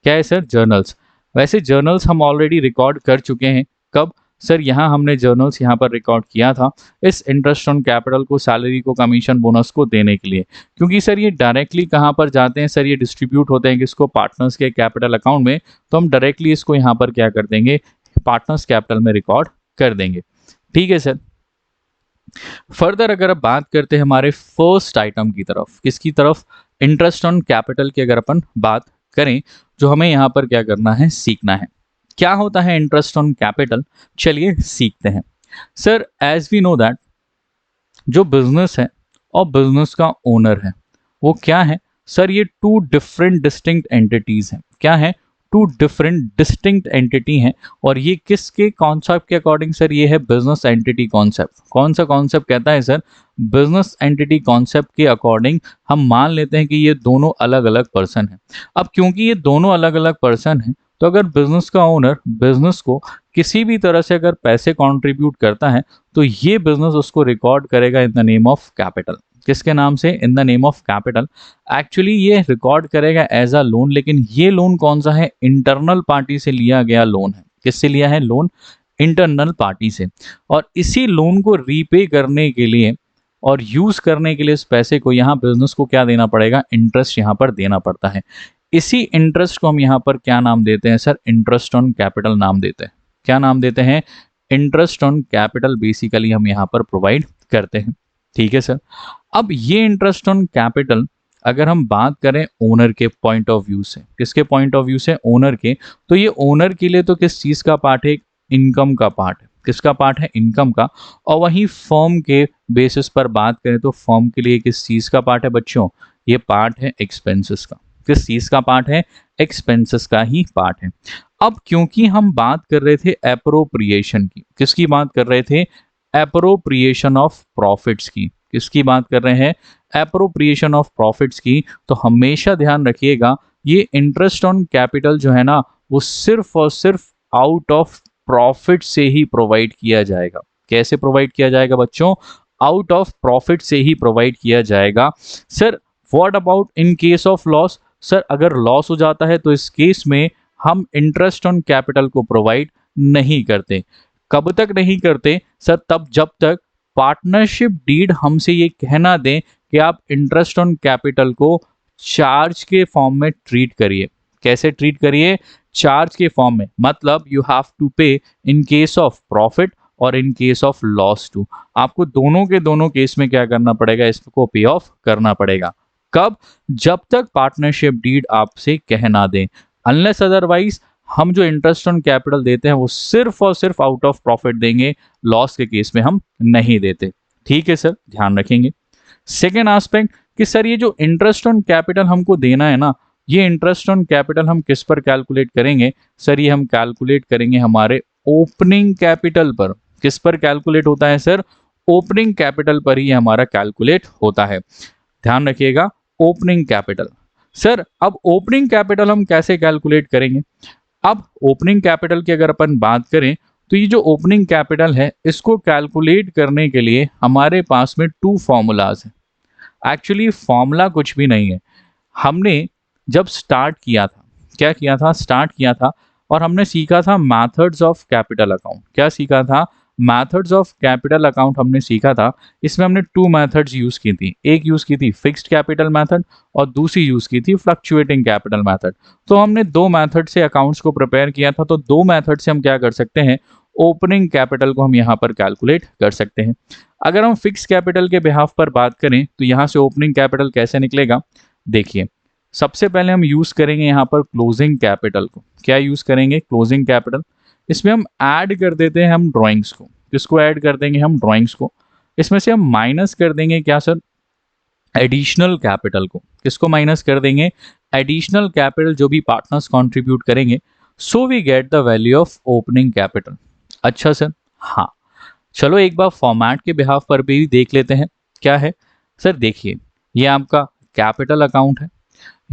क्या है सर? जर्नल्स। वैसे जर्नल्स हम ऑलरेडी रिकॉर्ड कर चुके हैं। कब सर? यहाँ हमने जर्नल्स यहाँ पर रिकॉर्ड किया था इस इंटरेस्ट ऑन कैपिटल को, सैलरी को, कमीशन, बोनस को देने के लिए। क्योंकि सर ये डायरेक्टली कहाँ पर जाते हैं सर? ये डिस्ट्रीब्यूट होते हैं किसको? पार्टनर्स के कैपिटल अकाउंट में। तो हम डायरेक्टली इसको यहाँ पर क्या कर देंगे? पार्टनर्स कैपिटल में रिकॉर्ड कर देंगे। ठीक है सर। फर्दर अगर अब बात करते हैं हमारे फर्स्ट आइटम की तरफ, किसकी तरफ? इंटरेस्ट ऑन कैपिटल की अगर अपन बात करें, जो हमें यहाँ पर क्या करना है? सीखना है। क्या होता है इंटरेस्ट ऑन कैपिटल? चलिए सीखते हैं। Sir as we know that जो बिजनेस है और बिजनेस का ओनर है वो क्या है सर? ये टू डिफरेंट डिस्टिंक्ट एंटिटीज हैं। क्या है? टू डिफरेंट डिस्टिंक्ट एंटिटी हैं। और ये किसके कॉन्सेप्ट के अकॉर्डिंग सर? ये है बिजनेस एंटिटी कॉन्सेप्ट। कौन सा कॉन्सेप्ट कहता है सर? बिजनेस एंटिटी कॉन्सेप्ट के अकॉर्डिंग हम मान लेते हैं कि ये दोनों अलग अलग पर्सन हैं। अब क्योंकि ये दोनों अलग अलग पर्सन हैं, तो अगर बिजनेस का ओनर बिजनेस को किसी भी तरह से अगर पैसे कंट्रीब्यूट करता है तो ये बिजनेस उसको रिकॉर्ड करेगा इन द नेम ऑफ कैपिटल। किसके नाम से? इन the name of capital. Actually ये रिकॉर्ड करेगा एज अ लोन, लेकिन ये लोन कौन सा है? इंटरनल पार्टी से लिया गया लोन है। किससे लिया है लोन? इंटरनल पार्टी से। और इसी लोन को रीपे करने के लिए और यूज करने के लिए इस पैसे को यहाँ बिजनेस को क्या देना पड़ेगा? इंटरेस्ट यहाँ पर देना पड़ता है। इसी इंटरेस्ट को हम यहाँ पर क्या नाम देते हैं सर? इंटरेस्ट ऑन कैपिटल नाम देते हैं। क्या नाम देते हैं? इंटरेस्ट ऑन कैपिटल बेसिकली हम यहाँ पर प्रोवाइड करते हैं। ठीक है सर। अब ये इंटरेस्ट ऑन कैपिटल अगर हम बात करें ओनर के पॉइंट ऑफ व्यू से, किसके पॉइंट ऑफ व्यू से? ओनर के। तो ये ओनर के लिए तो किस चीज का पार्ट है? इनकम का पार्ट है। किसका पार्ट है? इनकम का। और वहीं फर्म के बेसिस पर बात करें तो फर्म के लिए किस चीज का पार्ट है बच्चों? ये पार्ट है एक्सपेंसेस का। किस चीज का पार्ट है? एक्सपेंसेस का ही पार्ट है। अब क्योंकि हम बात कर रहे थे एप्रोप्रिएशन की, किसकी बात कर रहे थे? एप्रोप्रिएशन ऑफ प्रॉफिट्स की। किसकी बात कर रहे हैं? एप्रोप्रिएशन ऑफ प्रॉफिट्स की। तो हमेशा ध्यान रखिएगा ये इंटरेस्ट ऑन कैपिटल जो है ना, वो सिर्फ और सिर्फ आउट ऑफ प्रॉफिट से ही प्रोवाइड किया जाएगा। कैसे प्रोवाइड किया जाएगा बच्चों? आउट ऑफ प्रॉफिट से ही प्रोवाइड किया जाएगा। Sir what about in case of loss? Sir अगर लॉस हो जाता है तो इस केस में हम इंटरेस्ट ऑन कैपिटल को प्रोवाइड नहीं करते। कब तक नहीं करते सर? तब जब तक पार्टनरशिप डीड हमसे ये कहना दें कि आप इंटरेस्ट ऑन कैपिटल को चार्ज के फॉर्म में ट्रीट करिए। कैसे ट्रीट करिए? चार्ज के फॉर्म में। मतलब यू हैव टू पे इन केस ऑफ प्रॉफिट और in case of loss too. आपको दोनों के दोनों केस में क्या करना पड़ेगा? इसको पे ऑफ करना पड़ेगा। कब? जब तक पार्टनरशिप डीड आपसे कहना दें। अनलेस अदरवाइज हम जो इंटरेस्ट ऑन कैपिटल देते हैं वो सिर्फ और सिर्फ आउट ऑफ प्रॉफिट देंगे, लॉस के केस में हम नहीं देते। ठीक है सर, ध्यान रखेंगे। सेकेंड एस्पेक्ट कि सर ये जो इंटरेस्ट ऑन कैपिटल हमको देना है ना, ये इंटरेस्ट ऑन कैपिटल हम किस पर कैलकुलेट करेंगे? सर ये हम कैलकुलेट करेंगे हमारे ओपनिंग कैपिटल पर। किस पर कैलकुलेट होता है सर? ओपनिंग कैपिटल पर ही हमारा कैलकुलेट होता है। ध्यान रखिएगा, ओपनिंग कैपिटल। सर अब ओपनिंग कैपिटल हम कैसे कैलकुलेट करेंगे? अब ओपनिंग कैपिटल की अगर अपन बात करें तो ये जो ओपनिंग कैपिटल है इसको कैलकुलेट करने के लिए हमारे पास में 2 फॉर्मूलाज हैं। एक्चुअली फॉर्मूला कुछ भी नहीं है। हमने जब स्टार्ट किया था, क्या किया था? स्टार्ट किया था और हमने सीखा था मेथड्स ऑफ कैपिटल अकाउंट। क्या सीखा था? मेथड्स ऑफ कैपिटल अकाउंट हमने सीखा था, इसमें हमने 2 मेथड्स यूज की थी। एक यूज की थी फिक्स्ड कैपिटल मेथड और दूसरी यूज की थी फ्लक्चुएटिंग कैपिटल मेथड। तो हमने 2 मेथड से अकाउंट्स को प्रिपेयर किया था, तो 2 मेथड से हम क्या कर सकते हैं, ओपनिंग कैपिटल को हम यहाँ पर कैलकुलेट कर सकते हैं। अगर हम फिक्स कैपिटल के बिहाफ पर बात करें तो यहाँ से ओपनिंग कैपिटल कैसे निकलेगा, देखिए सबसे पहले हम यूज करेंगे यहाँ पर क्लोजिंग कैपिटल को। क्या यूज करेंगे, क्लोजिंग कैपिटल। इसमें हम ऐड कर देते हैं हम ड्राइंग्स को। किसको ऐड कर देंगे, हम ड्राइंग्स को। इसमें से हम माइनस कर देंगे क्या सर, एडिशनल कैपिटल को। किसको माइनस कर देंगे, एडिशनल कैपिटल जो भी पार्टनर्स कंट्रीब्यूट करेंगे। So we get the value of opening capital. अच्छा सर, हाँ चलो एक बार फॉर्मेट के बिहाफ पर भी देख लेते हैं। क्या है सर, देखिए ये आपका कैपिटल अकाउंट है,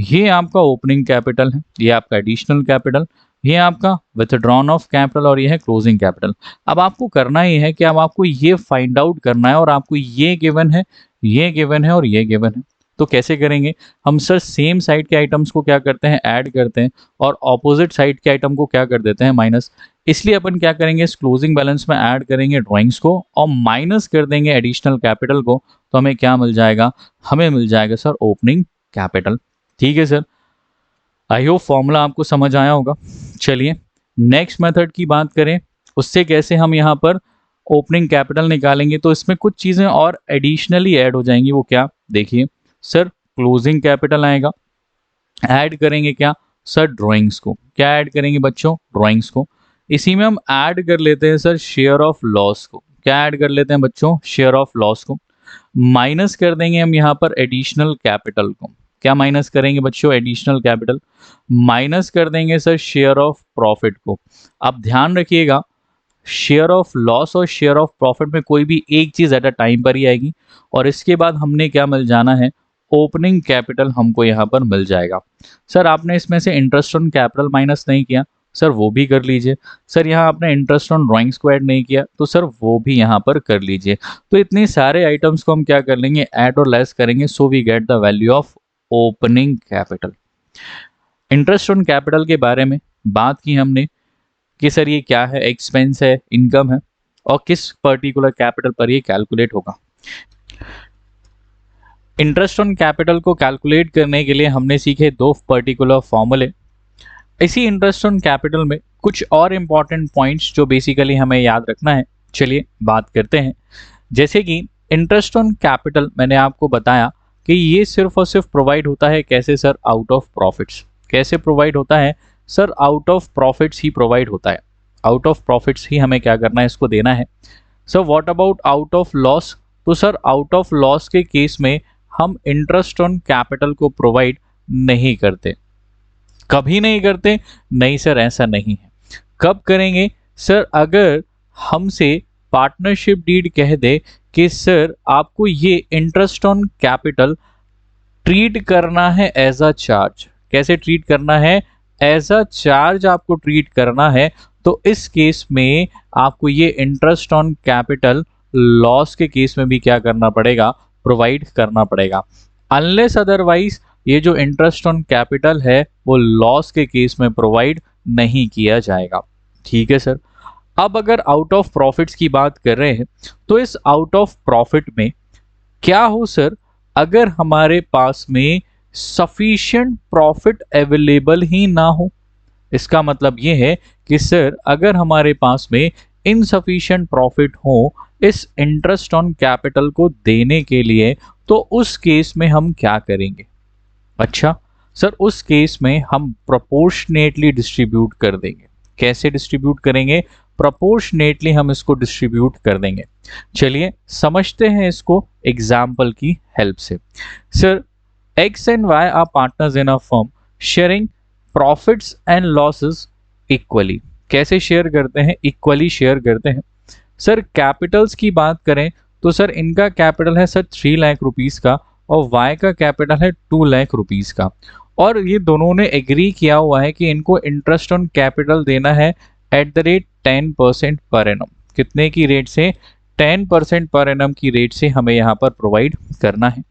ये आपका ओपनिंग कैपिटल है, ये आपका एडिशनल कैपिटल, ये आपका विथड्रॉन ऑफ कैपिटल और ये है क्लोजिंग कैपिटल। अब आपको करना ही है कि अब आपको ये फाइंड आउट करना है और आपको ये गिवन है, ये गिवन है और ये गिवन है। तो कैसे करेंगे हम सर, सेम साइड के आइटम्स को क्या करते हैं, ऐड करते हैं और ऑपोजिट साइड के आइटम को क्या कर देते हैं, माइनस। इसलिए अपन क्या करेंगे, इस क्लोजिंग बैलेंस में ऐड करेंगे ड्राइंग्स को और माइनस कर देंगे एडिशनल कैपिटल को। तो हमें क्या मिल जाएगा, हमें मिल जाएगा सर ओपनिंग कैपिटल। ठीक है सर, आई होप फॉर्मूला आपको समझ आया होगा। चलिए नेक्स्ट मेथड की बात करें, उससे कैसे हम यहाँ पर ओपनिंग कैपिटल निकालेंगे। तो इसमें कुछ चीज़ें और एडिशनली ऐड हो जाएंगी। वो क्या, देखिए सर क्लोजिंग कैपिटल आएगा, ऐड करेंगे क्या सर, ड्राइंग्स को। क्या ऐड करेंगे बच्चों, ड्राइंग्स को। इसी में हम ऐड कर लेते हैं सर शेयर ऑफ लॉस को। क्या ऐड कर लेते हैं बच्चों, शेयर ऑफ लॉस को। माइनस कर देंगे हम यहाँ पर एडिशनल कैपिटल को। क्या माइनस करेंगे बच्चों, एडिशनल कैपिटल। माइनस कर देंगे सर शेयर ऑफ प्रॉफिट को। अब ध्यान रखिएगा, शेयर ऑफ लॉस और शेयर ऑफ प्रॉफिट में कोई भी एक चीज एट अ टाइम पर ही आएगी। और इसके बाद हमने क्या मिल जाना है, ओपनिंग कैपिटल हमको यहाँ पर मिल जाएगा। सर आपने इसमें से इंटरेस्ट ऑन कैपिटल माइनस नहीं किया, सर वो भी कर लीजिए। सर यहाँ आपने इंटरेस्ट ऑन ड्राइंग्स को ऐड नहीं किया, तो सर वो भी यहाँ पर कर लीजिए। तो इतने सारे आइटम्स को हम क्या कर लेंगे, ऐड और लेस करेंगे। So we get the value of opening capital. Interest on capital के बारे में बात की हमने कि सर ये क्या है, एक्सपेंस है, इनकम है और किस पर्टिकुलर कैपिटल पर ये कैलकुलेट होगा। इंटरेस्ट ऑन कैपिटल को कैलकुलेट करने के लिए हमने सीखे 2 पर्टिकुलर फॉर्मूले। इसी इंटरेस्ट ऑन कैपिटल में कुछ और इंपॉर्टेंट पॉइंट्स जो बेसिकली हमें याद रखना है, चलिए बात करते हैं। जैसे कि इंटरेस्ट ऑन कैपिटल मैंने आपको बताया कि ये सिर्फ और सिर्फ प्रोवाइड होता है कैसे सर, आउट ऑफ प्रॉफिट्स। कैसे प्रोवाइड होता है sir, out of profits he provide होता है। आउट ऑफ प्रॉफिट्स ही हमें क्या करना है, इसको देना है। Sir what about out of loss, तो सर आउट ऑफ लॉस के केस में हम इंटरेस्ट ऑन कैपिटल को प्रोवाइड नहीं करते। कभी नहीं करते, नहीं सर ऐसा नहीं है। कब करेंगे सर, अगर हमसे पार्टनरशिप डीड कह दे कि सर आपको ये इंटरेस्ट ऑन कैपिटल ट्रीट करना है एज अ चार्ज। कैसे ट्रीट करना है, एज अ चार्ज आपको ट्रीट करना है। तो इस केस में आपको ये इंटरेस्ट ऑन कैपिटल लॉस के केस में भी क्या करना पड़ेगा, प्रोवाइड करना पड़ेगा। अनलेस अदरवाइज ये जो इंटरेस्ट ऑन कैपिटल है वो लॉस के केस में प्रोवाइड नहीं किया जाएगा। ठीक है सर। अब अगर आउट ऑफ प्रॉफिट्स की बात कर रहे हैं तो इस आउट ऑफ प्रॉफिट में क्या हो सर, अगर हमारे पास में सफिशिएंट प्रॉफिट अवेलेबल ही ना हो। इसका मतलब ये है कि सर अगर हमारे पास में इनसफिशिएंट प्रॉफिट हो इस इंटरेस्ट ऑन कैपिटल को देने के लिए, तो उस केस में हम क्या करेंगे। अच्छा सर, उस केस में हम प्रोपोर्शनेटली डिस्ट्रीब्यूट कर देंगे। कैसे डिस्ट्रीब्यूट करेंगे, प्रोपोर्शनेटली हम इसको डिस्ट्रीब्यूट कर देंगे। चलिए समझते हैं इसको एग्जाम्पल की हेल्प से। Sir X and Y are partners in a firm sharing profits and losses equally. कैसे शेयर करते हैं, इक्वली शेयर करते हैं। सर कैपिटल्स की बात करें तो सर इनका कैपिटल है सर 3 लाख रुपीस का और वाई का कैपिटल है 2 लाख रुपीस का। और ये दोनों ने एग्री किया हुआ है कि इनको इंटरेस्ट ऑन कैपिटल देना है at the rate 10% per annum. कितने की रेट से, 10% पर एनम की रेट से हमें यहाँ पर प्रोवाइड करना है।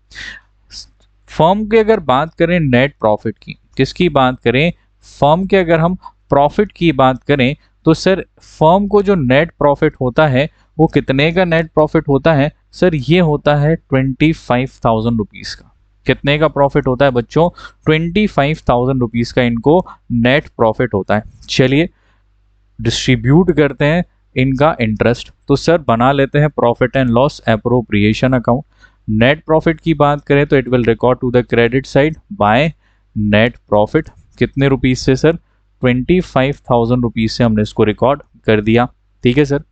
फर्म की अगर बात करें नेट प्रॉफिट की, किसकी बात करें, फर्म के अगर हम प्रॉफिट की बात करें तो सर फर्म को जो नेट प्रॉफिट होता है वो कितने का नेट प्रॉफिट होता है सर? ये होता है 25,000 रुपीज़ का। कितने का प्रॉफिट होता है बच्चों? 25,000 रुपीज़ का इनको नेट प्रॉफिट होता है। चलिए डिस्ट्रीब्यूट करते हैं इनका इंटरेस्ट। तो सर बना लेते हैं profit and loss appropriation account. Net profit की बात करें तो it will record to the credit side by net profit. कितने रुपीज से सर? 25,000 रुपीज से हमने इसको रिकॉर्ड कर दिया। ठीक है सर।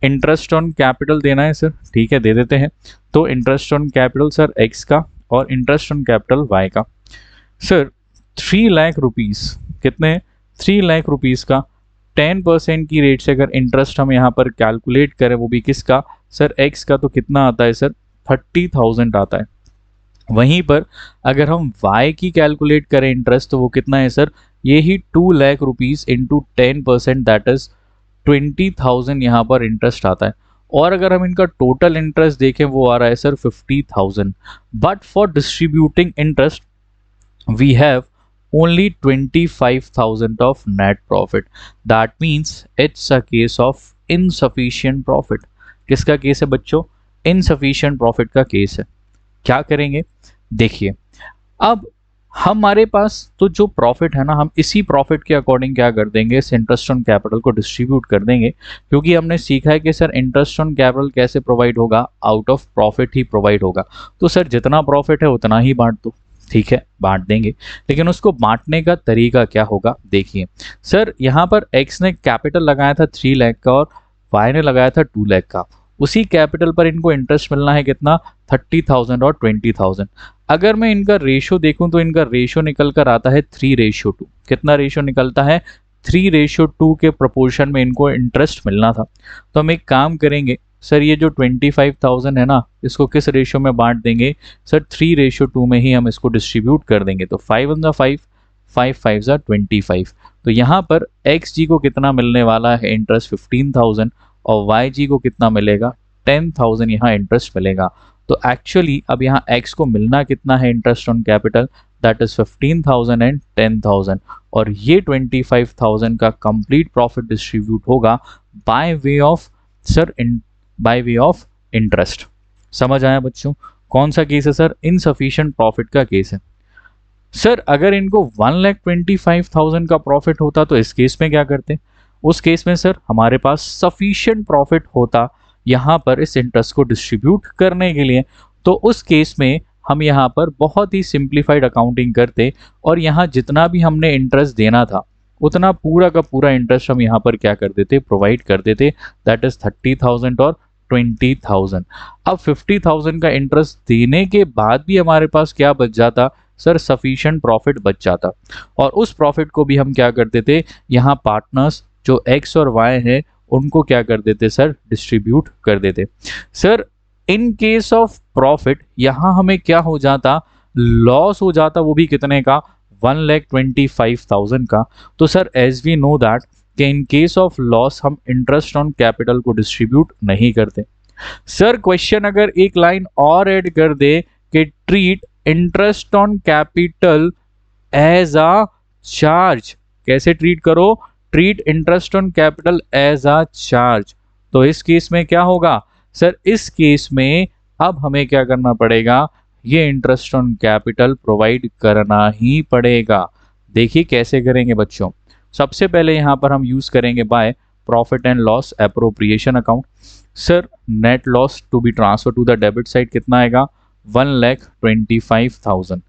इंटरेस्ट ऑन कैपिटल देना है सर, ठीक है दे देते हैं। तो interest on capital sir x का और इंटरेस्ट ऑन कैपिटल वाई का। सर 3 लाख रुपीज, कितने? 3 लाख रुपीज का 10% की रेट से अगर इंटरेस्ट हम यहाँ पर कैलकुलेट करें, वो भी किसका सर? एक्स का, तो कितना आता है सर? 30,000 आता है। वहीं पर अगर हम y की कैलकुलेट करें इंटरेस्ट, तो वो कितना है सर? ये ही 2 lakh rupees into 10%, that is 20,000 यहाँ पर इंटरेस्ट आता है। और अगर हम इनका टोटल इंटरेस्ट देखें, वो आ रहा है sir 50,000। But for distributing interest we have only 25,000 of net profit. That means it's a case of insufficient profit. किसका केस है बच्चों? insufficient profit का केस है। क्या करेंगे देखिए, अब हमारे पास तो जो प्रॉफिट है ना, हम इसी प्रॉफिट के अकॉर्डिंग क्या कर देंगे, इस इंटरेस्ट ऑन कैपिटल को डिस्ट्रीब्यूट कर देंगे। क्योंकि हमने सीखा है कि सर इंटरेस्ट ऑन कैपिटल कैसे प्रोवाइड होगा? Out of profit he provide होगा। तो सर जितना प्रॉफिट है उतना ही बांट दो, ठीक है बांट देंगे। लेकिन उसको बांटने का तरीका क्या होगा देखिए। सर यहाँ पर एक्स ने कैपिटल लगाया था 3 लाख का और वाई ने लगाया था 2 लाख का। उसी कैपिटल पर इनको इंटरेस्ट मिलना है कितना? 30,000 और 20,000। अगर मैं इनका रेशियो देखूं तो इनका रेशियो निकल कर आता है 3:2। कितना रेशियो निकलता है? 3:2 के प्रोपोर्शन में इनको इंटरेस्ट मिलना था। तो हम एक काम करेंगे सर, ये जो 25,000 है ना, इसको किस रेशियो में बांट देंगे सर? 3:2 में ही हम इसको डिस्ट्रीब्यूट कर देंगे। तो 5 1 5, 5 5 25। तो यहाँ पर एक्स जी को कितना मिलने वाला है इंटरेस्ट? 15,000। और वाई जी को कितना मिलेगा? 10,000 यहाँ इंटरेस्ट मिलेगा। तो एक्चुअली अब यहाँ एक्स को मिलना कितना है interest on capital? That is 15,000 and 10,000। और ये 25,000 का कंप्लीट प्रॉफिट डिस्ट्रीब्यूट होगा by way of sir by way of interest. समझ आया बच्चों? कौन सा केस है सर? इनसफिशिएंट प्रॉफिट का केस है। सर अगर इनको 1,25,000 का प्रॉफिट होता तो इस केस में क्या करते? उस केस में सर हमारे पास सफिशिएंट प्रॉफिट होता यहाँ पर इस इंटरेस्ट को डिस्ट्रीब्यूट करने के लिए। तो उस केस में हम यहाँ पर बहुत ही सिंप्लीफाइड अकाउंटिंग करते और यहाँ जितना भी हमने इंटरेस्ट देना था उतना पूरा का पूरा इंटरेस्ट हम यहाँ पर क्या कर देते? प्रोवाइड कर देते। दैट इज 30,000 और 20,000। अब 50,000 का इंटरेस्ट देने के बाद भी हमारे पास क्या बच जाता सर? सफिशिएंट प्रॉफिट बच जाता। और उस प्रॉफिट को भी हम क्या कर देते? यहाँ पार्टनर्स जो एक्स और वाई हैं उनको क्या कर देते सर? डिस्ट्रीब्यूट कर देते। Sir in case of profit यहाँ हमें क्या हो जाता? लॉस हो जाता, वो भी कितने का? 1,25,000 का। तो sir as we know that कि इन केस ऑफ लॉस हम इंटरेस्ट ऑन कैपिटल को डिस्ट्रीब्यूट नहीं करते। सर क्वेश्चन अगर एक लाइन और ऐड कर दे कि treat interest on capital as a charge. कैसे ट्रीट करो? Treat interest on capital as a charge. तो इस केस में क्या होगा सर? इस केस में अब हमें क्या करना पड़ेगा? ये इंटरेस्ट ऑन कैपिटल प्रोवाइड करना ही पड़ेगा। देखिए कैसे करेंगे बच्चों। सबसे पहले यहाँ पर हम यूज करेंगे by profit and loss appropriation account. Sir net loss to be transfer to the debit side कितना आएगा? 1,25,000।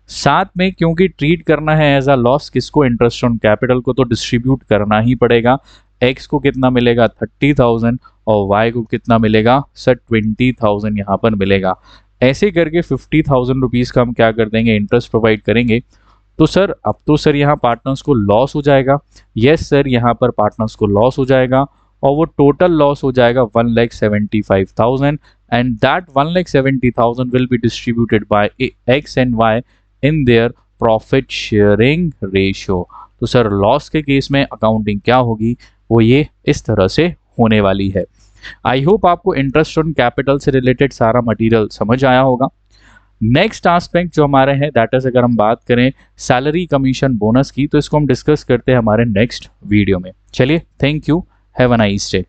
साथ में क्योंकि ट्रीट करना है एज अ लॉस किसको? इंटरेस्ट ऑन कैपिटल को, तो डिस्ट्रीब्यूट करना ही पड़ेगा। एक्स को कितना मिलेगा? 30,000 और वाई को कितना मिलेगा सर? 20,000 यहाँ पर मिलेगा। ऐसे करके 50,000 रुपीज़ का हम क्या कर देंगे? इंटरेस्ट प्रोवाइड करेंगे। तो सर अब तो सर यहाँ पार्टनर्स को लॉस हो जाएगा। यस सर यहाँ पर पार्टनर्स को लॉस हो जाएगा और वो टोटल लॉस हो जाएगा 1,75,000 and that 1,70,000 will be distributed by X and Y in their profit sharing ratio. तो सर लॉस के केस में अकाउंटिंग क्या होगी? वो ये इस तरह से होने वाली है। आई होप आपको इंटरेस्ट ऑन कैपिटल से रिलेटेड सारा मटेरियल समझ आया होगा। नेक्स्ट एस्पेक्ट जो हमारे हैं दैट इज अगर हम बात करें सैलरी कमीशन बोनस की, तो इसको हम डिस्कस करते हैं हमारे नेक्स्ट वीडियो में। चलिए thank you, have a nice day.